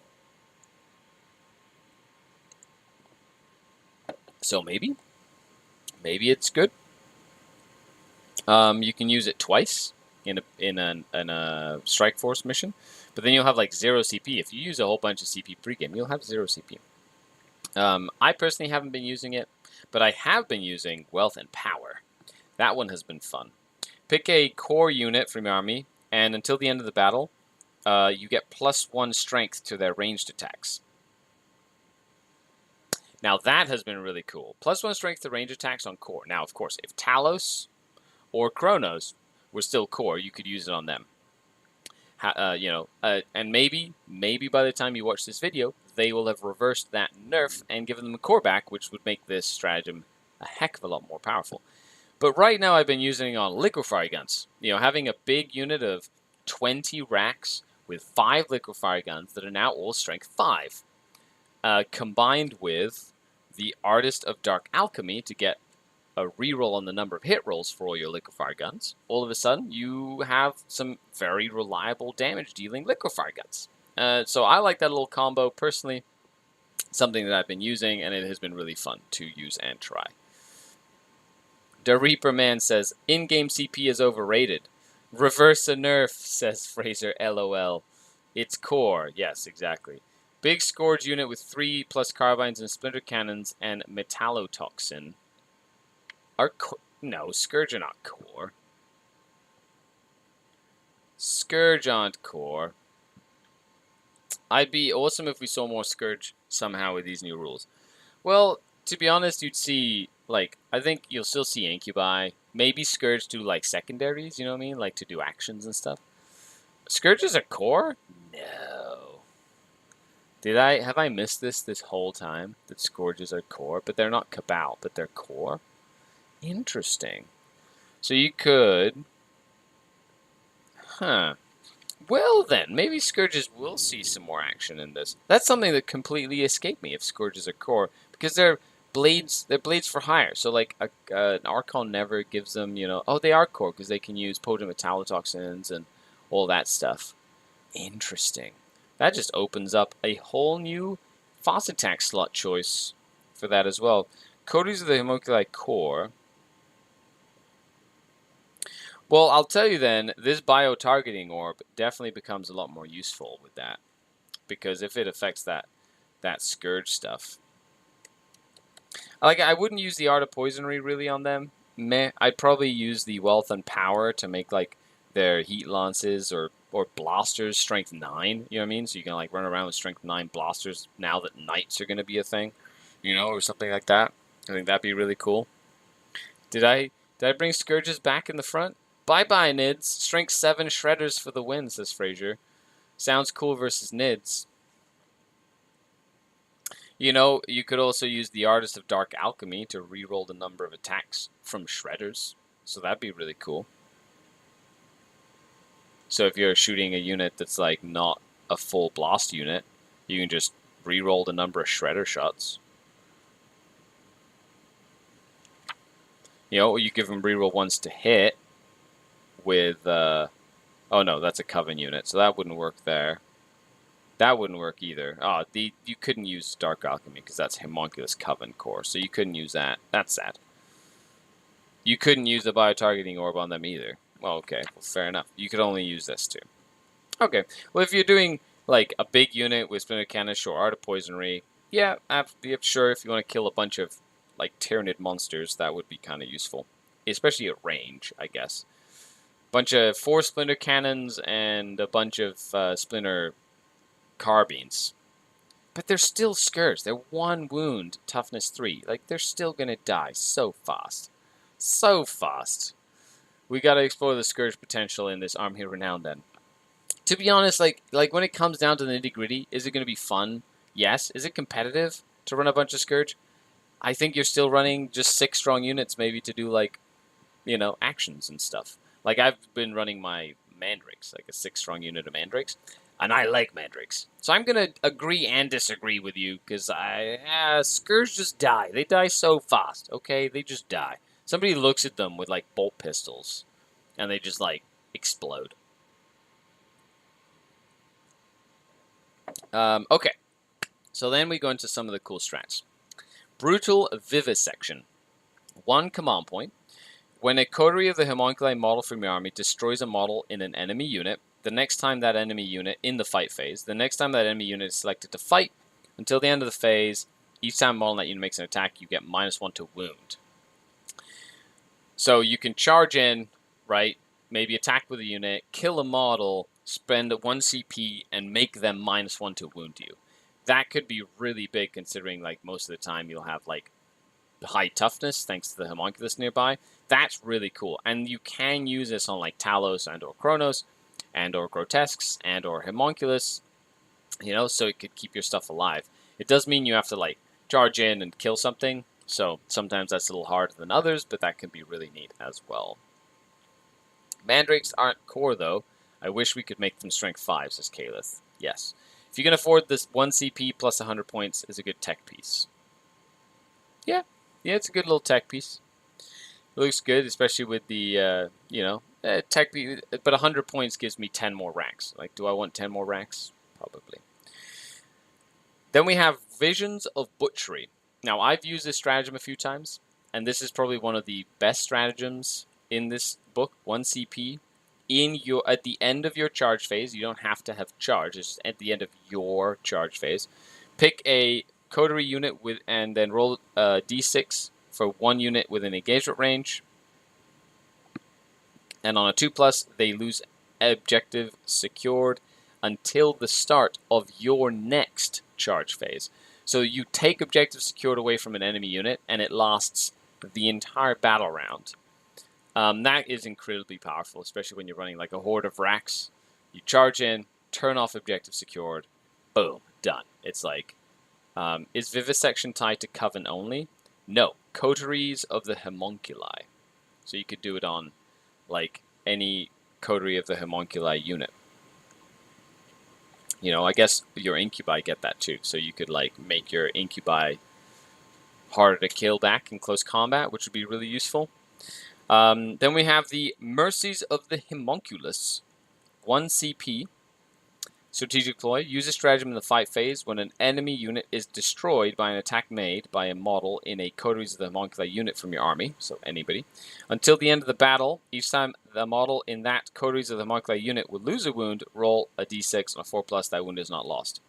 So maybe it's good. You can use it twice in a strike force mission, but then you'll have like 0 CP. If you use a whole bunch of CP pregame, you'll have 0 CP. I personally haven't been using it, but I have been using Wealth and Power. That one has been fun. Pick a core unit from your army, and until the end of the battle, you get +1 strength to their ranged attacks. Now that has been really cool. +1 strength to range attacks on core. Now, of course, if Talos or Kronos were still core, you could use it on them. And maybe by the time you watch this video, they will have reversed that nerf and given them a core back, which would make this stratagem a heck of a lot more powerful. But right now I've been using it on liquefire guns. You know, having a big unit of 20 racks with 5 liquefire guns that are now all strength 5. Combined with the Artist of Dark Alchemy to get a reroll on the number of hit rolls for all your liquefire guns, all of a sudden you have some very reliable damage dealing liquefire guns. So I like that little combo personally, something that I've been using, and it has been really fun to use and try. The Reaper Man says, in-game CP is overrated. Reverse a nerf, says Fraser, LOL. It's core. Yes, exactly. Big Scourge unit with 3+ carbines and splinter cannons and metallotoxin. No, Scourge are not core. Scourge aren't core. I'd be awesome if we saw more Scourge somehow with these new rules. Well, to be honest, you'd see, like, I think you'll still see Incubi. Maybe Scourge do, like, secondaries, you know what I mean? Like, to do actions and stuff. Scourge is a core? No. Have I missed this whole time? That Scourges are core? But they're not Cabal, but they're core? Interesting. So you could... Huh. Well then, maybe Scourges will see some more action in this. That's something that completely escaped me if Scourges are core, because they're blades for hire. So like an Archon never gives them, you know, oh they are core because they can use potent metallotoxins and all that stuff. Interesting. That just opens up a whole new fast attack slot choice for that as well. Coteries of the Homunculi core. Well, I'll tell you then, this bio-targeting orb definitely becomes a lot more useful with that. Because if it affects that Scourge stuff. Like, I wouldn't use the Art of Poisonry really on them. Meh. I'd probably use the Wealth and Power to make, like, their Heat Lances or Blasters Strength 9. You know what I mean? So you can, like, run around with Strength 9 Blasters now that Knights are going to be a thing. You know, or something like that. I think that'd be really cool. Did I bring Scourges back in the front? Bye-bye, Nids. Strength 7 Shredders for the win, says Fraser. Sounds cool versus Nids. You know, you could also use the Artist of Dark Alchemy to reroll the number of attacks from Shredders. So that'd be really cool. So if you're shooting a unit that's like not a full blast unit, you can just reroll the number of Shredder shots. You know, you give them reroll ones to hit with, oh no, that's a Coven unit, so that wouldn't work there. That wouldn't work either. Oh, you couldn't use Dark Alchemy because that's Heamoncus Coven core, so you couldn't use that. That's sad. You couldn't use the bio-targeting orb on them either. Well, okay, well, fair enough. You could only use this too. Okay, well, if you're doing like a big unit with Splinter Cannon, sure, Art of Poisonry, yeah, sure, if you want to kill a bunch of like Tyrannid monsters, that would be kind of useful. Especially at range, I guess. Bunch of 4 Splinter Cannons and a bunch of Splinter Carbines. But they're still Scourge. They're 1 wound, toughness 3. Like, they're still gonna die so fast. So fast. We gotta explore the Scourge potential in this Army of Renown then. To be honest, like when it comes down to the nitty-gritty, is it gonna be fun? Yes. Is it competitive to run a bunch of Scourge? I think you're still running just 6 strong units maybe to do, like, you know, actions and stuff. Like, I've been running my Mandrakes, like a 6 strong unit of Mandrakes. And I like Mandrakes. So I'm going to agree and disagree with you, because Scourge just die. They die so fast, okay? They just die. Somebody looks at them with, like, bolt pistols, and they just, like, explode. Okay. So then we go into some of the cool strats. Brutal Vivisection. 1 command point. When a coterie of the Homunculi model from your army destroys a model in an enemy unit, the next time that enemy unit, in the fight phase, the next time that enemy unit is selected to fight, until the end of the phase, each time a model in that unit makes an attack, you get -1 to wound. So you can charge in, right, maybe attack with a unit, kill a model, spend 1 CP, and make them -1 to wound you. That could be really big considering, like, most of the time you'll have, like, high toughness thanks to the Homunculus nearby. That's really cool. And you can use this on, like, Talos and or Kronos and or Grotesques and or Hemunculus, you know, so it could keep your stuff alive. It does mean you have to, like, charge in and kill something, so sometimes that's a little harder than others, but that can be really neat as well. Mandrakes aren't core, though. I wish we could make them strength 5, says Calith. Yes. If you can afford this, 1 CP plus 100 points is a good tech piece. Yeah, it's a good little tech piece. It looks good, especially with the, you know, tech piece. But 100 points gives me 10 more racks. Like, do I want 10 more racks? Probably. Then we have Visions of Butchery. Now, I've used this stratagem a few times, and this is probably one of the best stratagems in this book. 1 CP. At the end of your charge phase, you don't have to have charge. It's at the end of your charge phase. Pick a coterie unit and then roll a d6 for 1 unit within engagement range. And on a 2+, they lose objective secured until the start of your next charge phase. So you take objective secured away from an enemy unit, and it lasts the entire battle round. That is incredibly powerful, especially when you're running like a horde of racks. You charge in, turn off objective secured, boom, done. It's like, is Vivisection tied to Coven only? No, Coteries of the Heamonculi. So you could do it on like any Coterie of the Heamonculi unit. You know, I guess your Incubi get that too. So you could like make your Incubi harder to kill back in close combat, which would be really useful. Then we have the Mercies of the Heamonculus. 1 CP. Strategic ploy. Use a stratagem in the fight phase when an enemy unit is destroyed by an attack made by a model in a Coteries of the Homunculi unit from your army, so anybody. Until the end of the battle, each time the model in that Coteries of the Homunculi unit would lose a wound, roll a d6 on a 4+, that wound is not lost.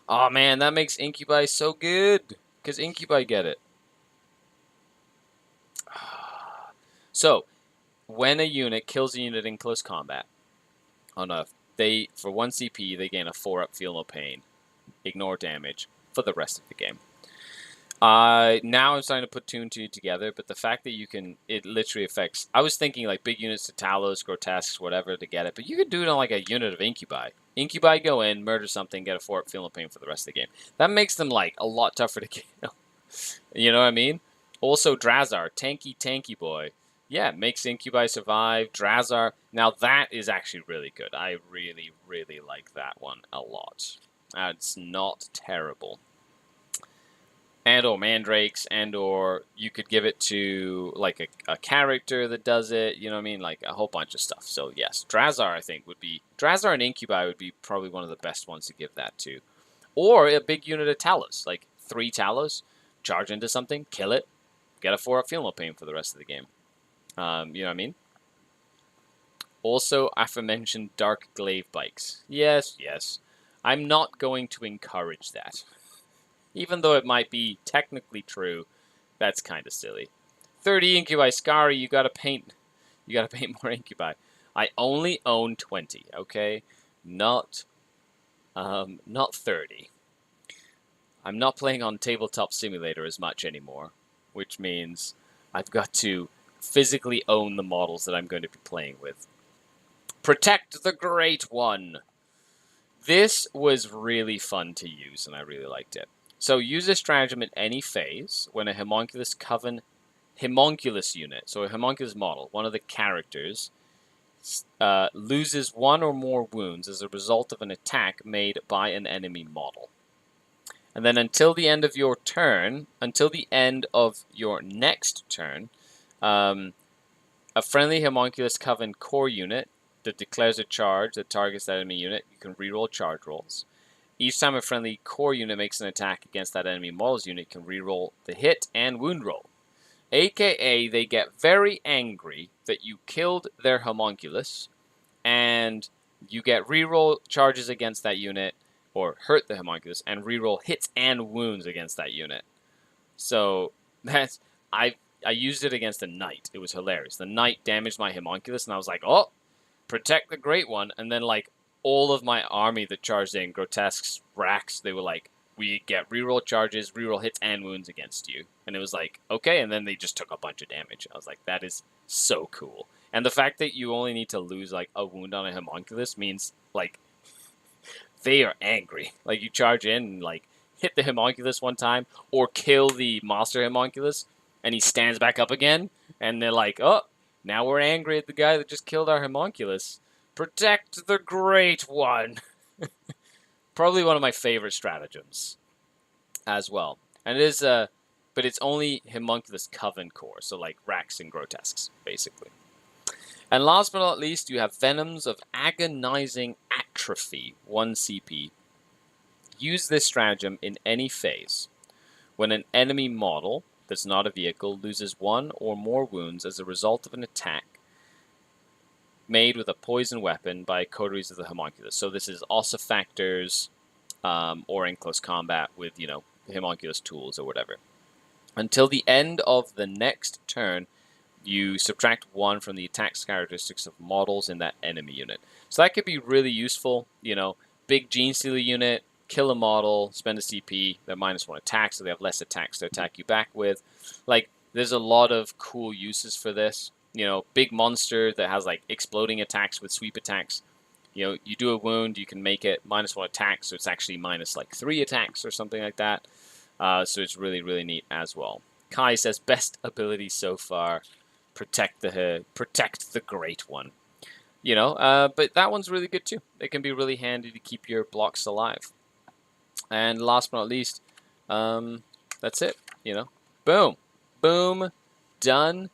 Oh man, that makes Incubi so good, because Incubi get it. So, when a unit kills a unit in close combat, for 1 CP, they gain a 4-up Feel No Pain, ignore damage for the rest of the game. Now I'm starting to put 2 and 2 together, but the fact that you can, it literally affects, I was thinking like big units to Talos, Grotesques, whatever to get it, but you could do it on like a unit of Incubi. Incubi go in, murder something, get a 4-up Feel No Pain for the rest of the game. That makes them like a lot tougher to kill. You know what I mean? Also Drazar, tanky boy. Yeah, makes Incubi survive. Drazar. Now that is actually really good. I really, really like that one a lot. It's not terrible. And or Mandrakes, and or you could give it to like a character that does it. You know what I mean? Like a whole bunch of stuff. So yes, Drazar I think would be, Drazar and Incubi would be probably one of the best ones to give that to. Or a big unit of Talos, like 3 Talos, charge into something, kill it, get a 4-up Feel No Pain for the rest of the game. You know what I mean? Also, aforementioned Dark Glaive Bikes. Yes. I'm not going to encourage that. Even though it might be technically true, that's kind of silly. 30 Incubi Skari, you gotta paint more Incubi. I only own 20, okay? Not 30. I'm not playing on Tabletop Simulator as much anymore, which means I've got to physically own the models that I'm going to be playing with. Protect the Great One. This was really fun to use, and I really liked it. So use this stratagem in any phase when a Heamoncus Coven Heamonculus unit, so a Heamonculus model, one of the characters, loses 1 or more wounds as a result of an attack made by an enemy model. And then until the end of your turn, until the end of your next turn, a friendly Heamonculus Coven core unit that declares a charge that targets that enemy unit, you can reroll charge rolls. Each time a friendly core unit makes an attack against that enemy model's unit, you can reroll the hit and wound roll. AKA, they get very angry that you killed their Heamonculus, and you get reroll charges against that unit, or hurt the Heamonculus, and reroll hits and wounds against that unit. So that's, I used it against a knight. It was hilarious. The knight damaged my Heamonculus, and I was like, oh, protect the Great One. And then like all of my army that charged in, Grotesques, Racks, they were like, we get reroll charges, reroll hits and wounds against you. And it was like, okay, and then they just took a bunch of damage. I was like, that is so cool. And the fact that you only need to lose like a wound on a Heamonculus means like they are angry. Like you charge in and like hit the Heamonculus one time or kill the monster Heamonculus and he stands back up again and they're like, oh, now we're angry at the guy that just killed our Heamonculus. Protect the Great One. Probably one of my favorite stratagems as well. And it is, but it's only Heamoncus Coven core, so like Racks and Grotesques, basically. And last but not least, you have Venoms of Agonizing Atrophy, 1 CP. Use this stratagem in any phase. When an enemy model that's not a vehicle loses 1 or more wounds as a result of an attack made with a poison weapon by Coteries of the Heamonculus. So this is ossifactors or in close combat with, you know, Heamonculus tools or whatever. Until the end of the next turn, you subtract 1 from the attack characteristics of models in that enemy unit. So that could be really useful, you know, big Gene Stealer unit, kill a model, spend a CP, they're -1 attack, so they have less attacks to attack you back with. Like, there's a lot of cool uses for this. You know, big monster that has like exploding attacks with sweep attacks. You know, you do a wound, you can make it -1 attack, so it's actually -3 attacks or something like that. So it's really, really neat as well. Kai says, best ability so far, protect the Great One. You know, but that one's really good too. It can be really handy to keep your blocks alive. And last but not least, that's it. You know, boom, boom, done.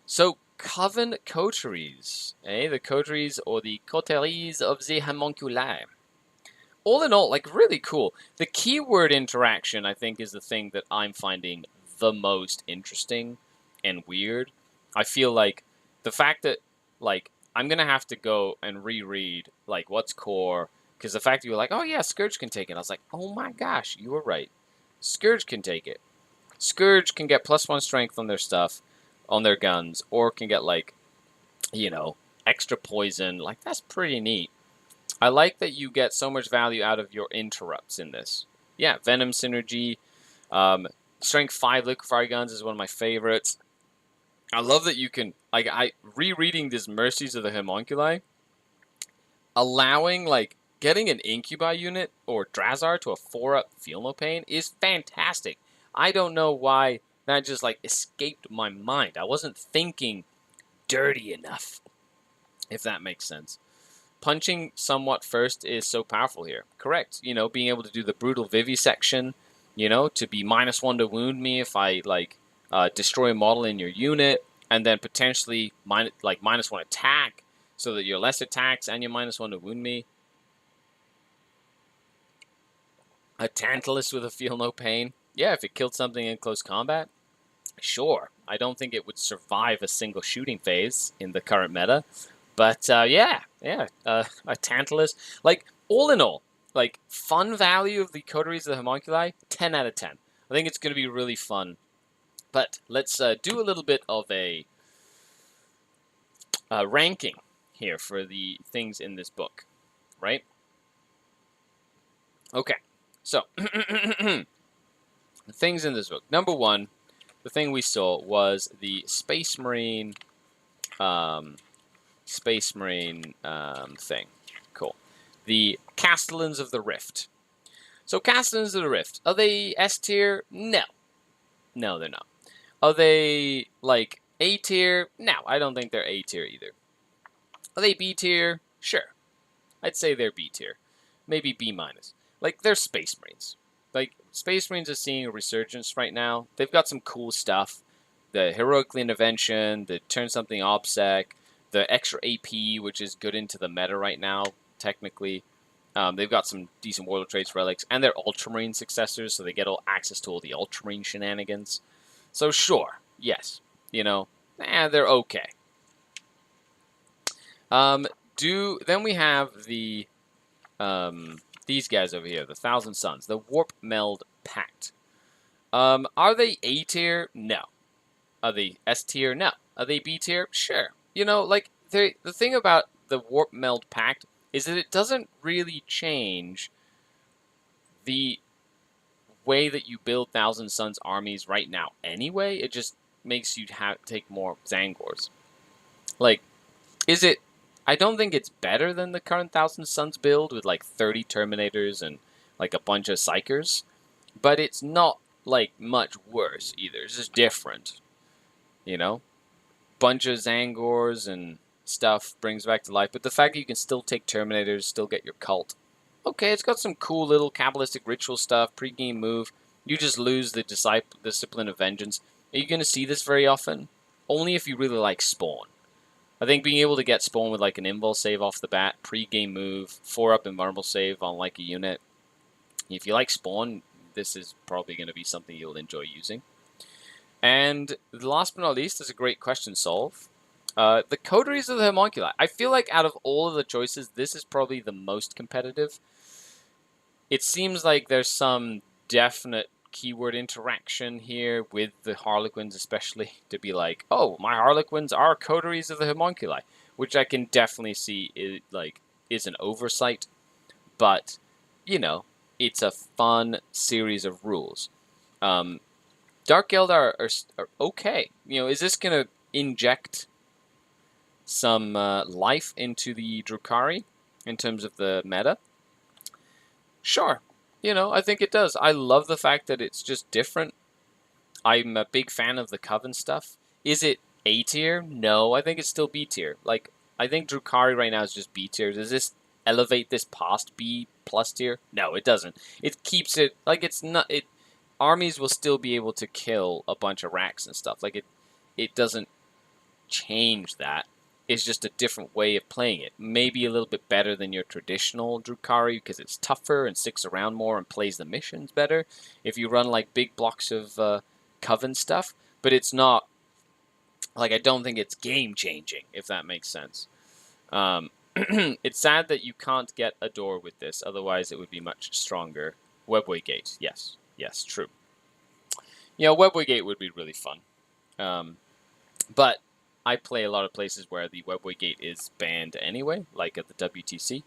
So Coven Coteries, the Coteries or the Coteries of the Homunculi. All in all, like, really cool. The keyword interaction, I think, is the thing that I'm finding the most interesting and weird. I feel like the fact that, like, I'm going to have to go and reread, like, what's core, because the fact that you're like, oh yeah, Scourge can take it. I was like, oh my gosh, you were right. Scourge can take it. Scourge can get +1 strength on their stuff, on their guns, or can get, like, you know, extra poison. Like, that's pretty neat. I like that you get so much value out of your interrupts in this. Yeah, Venom Synergy. Strength 5 liquefire guns is one of my favorites. I love that you can, like, rereading this Mercies of the Homunculi, allowing, like, getting an Incubi unit or Drazar to a 4-up Feel No Pain is fantastic. I don't know why that just, like, escaped my mind. I wasn't thinking dirty enough, if that makes sense. Punching somewhat first is so powerful here. Correct. You know, being able to do the brutal vivisection, you know, to be -1 to wound me if I, like, destroy a model in your unit, and then potentially -1 attack, so that you're less attacks and you're -1 to wound me. A Tantalus with a Feel No Pain. Yeah, if it killed something in close combat, sure. I don't think it would survive a single shooting phase in the current meta. But, yeah, a Tantalus. Like, all in all, like, fun value of the Coteries of the Homunculi, 10 out of 10. I think it's going to be really fun. But let's do a little bit of a ranking here for the things in this book, right? Okay, so, the things in this book. Number 1, the thing we saw was the Space Marine thing. Cool. The Castellans of the Rift. So Castellans of the Rift, are they S tier? No. No, they're not. Are they, like, A tier? No, I don't think they're A tier either. Are they B tier? Sure. I'd say they're B tier. Maybe B minus. Like, they're Space Marines. Like, Space Marines are seeing a resurgence right now. They've got some cool stuff. The Heroically Intervention, the Turn Something OBSEC, the extra AP, which is good into the meta right now, technically. They've got some decent Warlord Traits, Relics, and they're Ultramarine successors, so they get all access to all the Ultramarine shenanigans. So sure, yes, you know, they're okay. Then we have the these guys over here, the Thousand Suns, the Warp Meld Pact. Are they A tier? No. Are they S tier? No. Are they B tier? Sure. You know, like, the thing about the Warp Meld Pact is that it doesn't really change the way that you build Thousand Suns armies right now anyway. It just makes you take more Zangors. Like, is it... I don't think it's better than the current Thousand Suns build with, like, 30 Terminators and, like, a bunch of Psychers. But it's not, like, much worse either. It's just different. You know? Bunch of Zangors and stuff brings back to life. But the fact that you can still take Terminators, still get your cult. Okay, it's got some cool little Kabbalistic ritual stuff, pre-game move. You just lose the Discipline of Vengeance. Are you going to see this very often? Only if you really like Spawn. I think being able to get Spawn with, like, an Invul save off the bat, pre-game move, 4-up invulnerable save on, like, a unit. If you like Spawn, this is probably going to be something you'll enjoy using. And last but not least is a great question solve. The Coteries of the Homunculi. I feel like out of all of the choices, this is probably the most competitive. It seems like there's some definite keyword interaction here with the Harlequins, especially to be like, oh, my Harlequins are Coteries of the Homunculi, which I can definitely see is an oversight. But, you know, it's a fun series of rules. Dark Eldar are okay. You know, is this going to inject some life into the Drukhari in terms of the meta? Sure. You know, I think it does. I love the fact that it's just different. I'm a big fan of the Coven stuff. Is it A tier? No, I think it's still B tier. Like, I think Drukhari right now is just B tier. Does this elevate this past B plus tier? No, it doesn't. It keeps it, like, it's not, armies will still be able to kill a bunch of racks and stuff. Like, it doesn't change that. It's just a different way of playing it. Maybe a little bit better than your traditional Drukhari because it's tougher and sticks around more and plays the missions better. If you run like big blocks of Coven stuff, but it's not, like, I don't think it's game changing, if that makes sense. It's sad that you can't get a door with this, otherwise it would be much stronger. Webway Gate, yes, true. You know, Webway Gate would be really fun. But I play a lot of places where the Webway Gate is banned anyway, like at the WTC,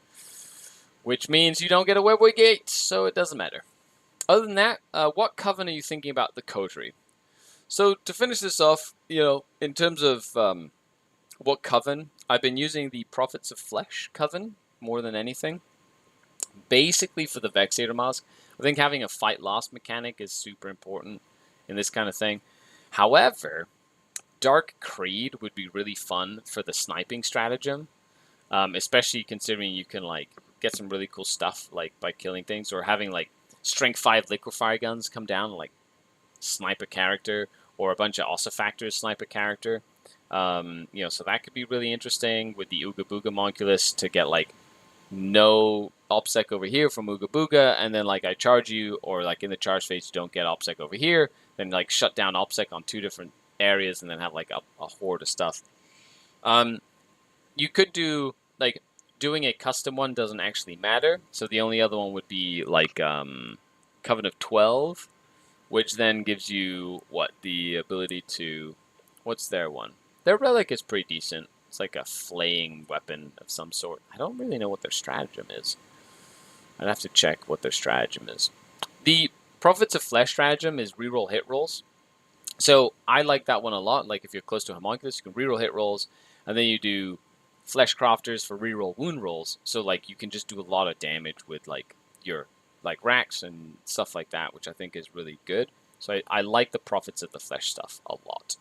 which means you don't get a Webway Gate, so it doesn't matter. Other than that, what Coven are you thinking about the Coterie? So to finish this off, you know, in terms of what Coven, I've been using the Prophets of Flesh Coven more than anything. Basically for the Vexator Mask, I think having a fight loss mechanic is super important in this kind of thing. However, Dark Creed would be really fun for the sniping stratagem, especially considering you can like get some really cool stuff like by killing things, or having like Strength 5 liquefire guns come down and like snipe a character, or a bunch of ossifactors snipe a character. You know, so that could be really interesting with the Ooga Booga Homunculus to get like no OPSEC over here from Ooga Booga, and then like I charge you, or like in the charge phase you don't get OPSEC over here, then like shut down OPSEC on 2 different areas and then have like a horde of stuff. You could do like doing a custom one doesn't actually matter, so the only other one would be like Coven of 12, which then gives you what, the ability to, what's their one? Their relic is pretty decent. It's like a flaying weapon of some sort. I don't really know what their stratagem is. I'd have to check what their stratagem is. The Prophets of Flesh stratagem is reroll hit rolls. So I like that one a lot. Like if you're close to Heamoncus, you can reroll hit rolls, and then you do Flesh Crafters for reroll wound rolls. So like you can just do a lot of damage with like your like racks and stuff like that, which I think is really good. So I like the Prophets of the Flesh stuff a lot.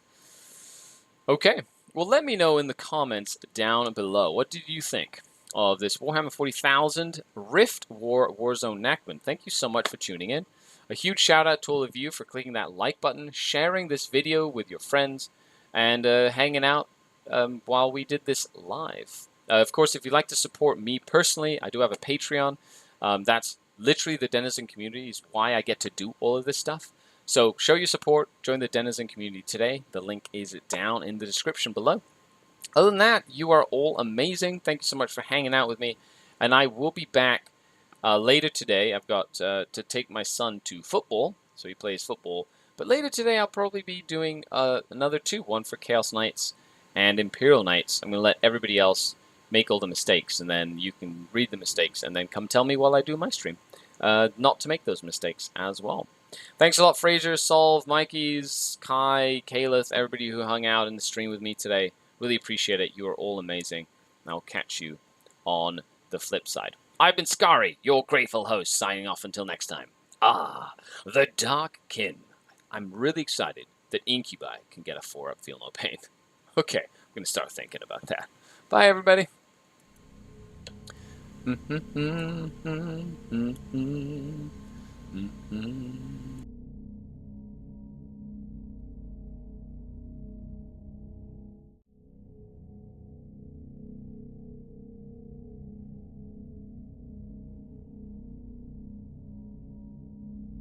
Okay, well let me know in the comments down below. What did you think of this Warhammer 40,000 Rift War Warzone Nachmund? Thank you so much for tuning in. A huge shout out to all of you for clicking that like button, sharing this video with your friends, and hanging out while we did this live. Of course, if you'd like to support me personally, I do have a Patreon. That's literally the Denizen community, is why I get to do all of this stuff. So show your support, join the Denizen community today. The link is down in the description below. Other than that, you are all amazing. Thank you so much for hanging out with me, and I will be back later today. I've got to take my son to football, so he plays football. But later today, I'll probably be doing another 2, one for Chaos Knights and Imperial Knights. I'm going to let everybody else make all the mistakes, and then you can read the mistakes, and then come tell me while I do my stream not to make those mistakes as well. Thanks a lot, Fraser, Solve, Mikey's, Kai, Kaleth, everybody who hung out in the stream with me today. Really appreciate it. You are all amazing. And I'll catch you on the flip side. I've been Skari, your grateful host, signing off until next time. The Dark Kin. I'm really excited that Incubi can get a 4-up Feel No Pain. Okay, I'm going to start thinking about that. Bye, everybody.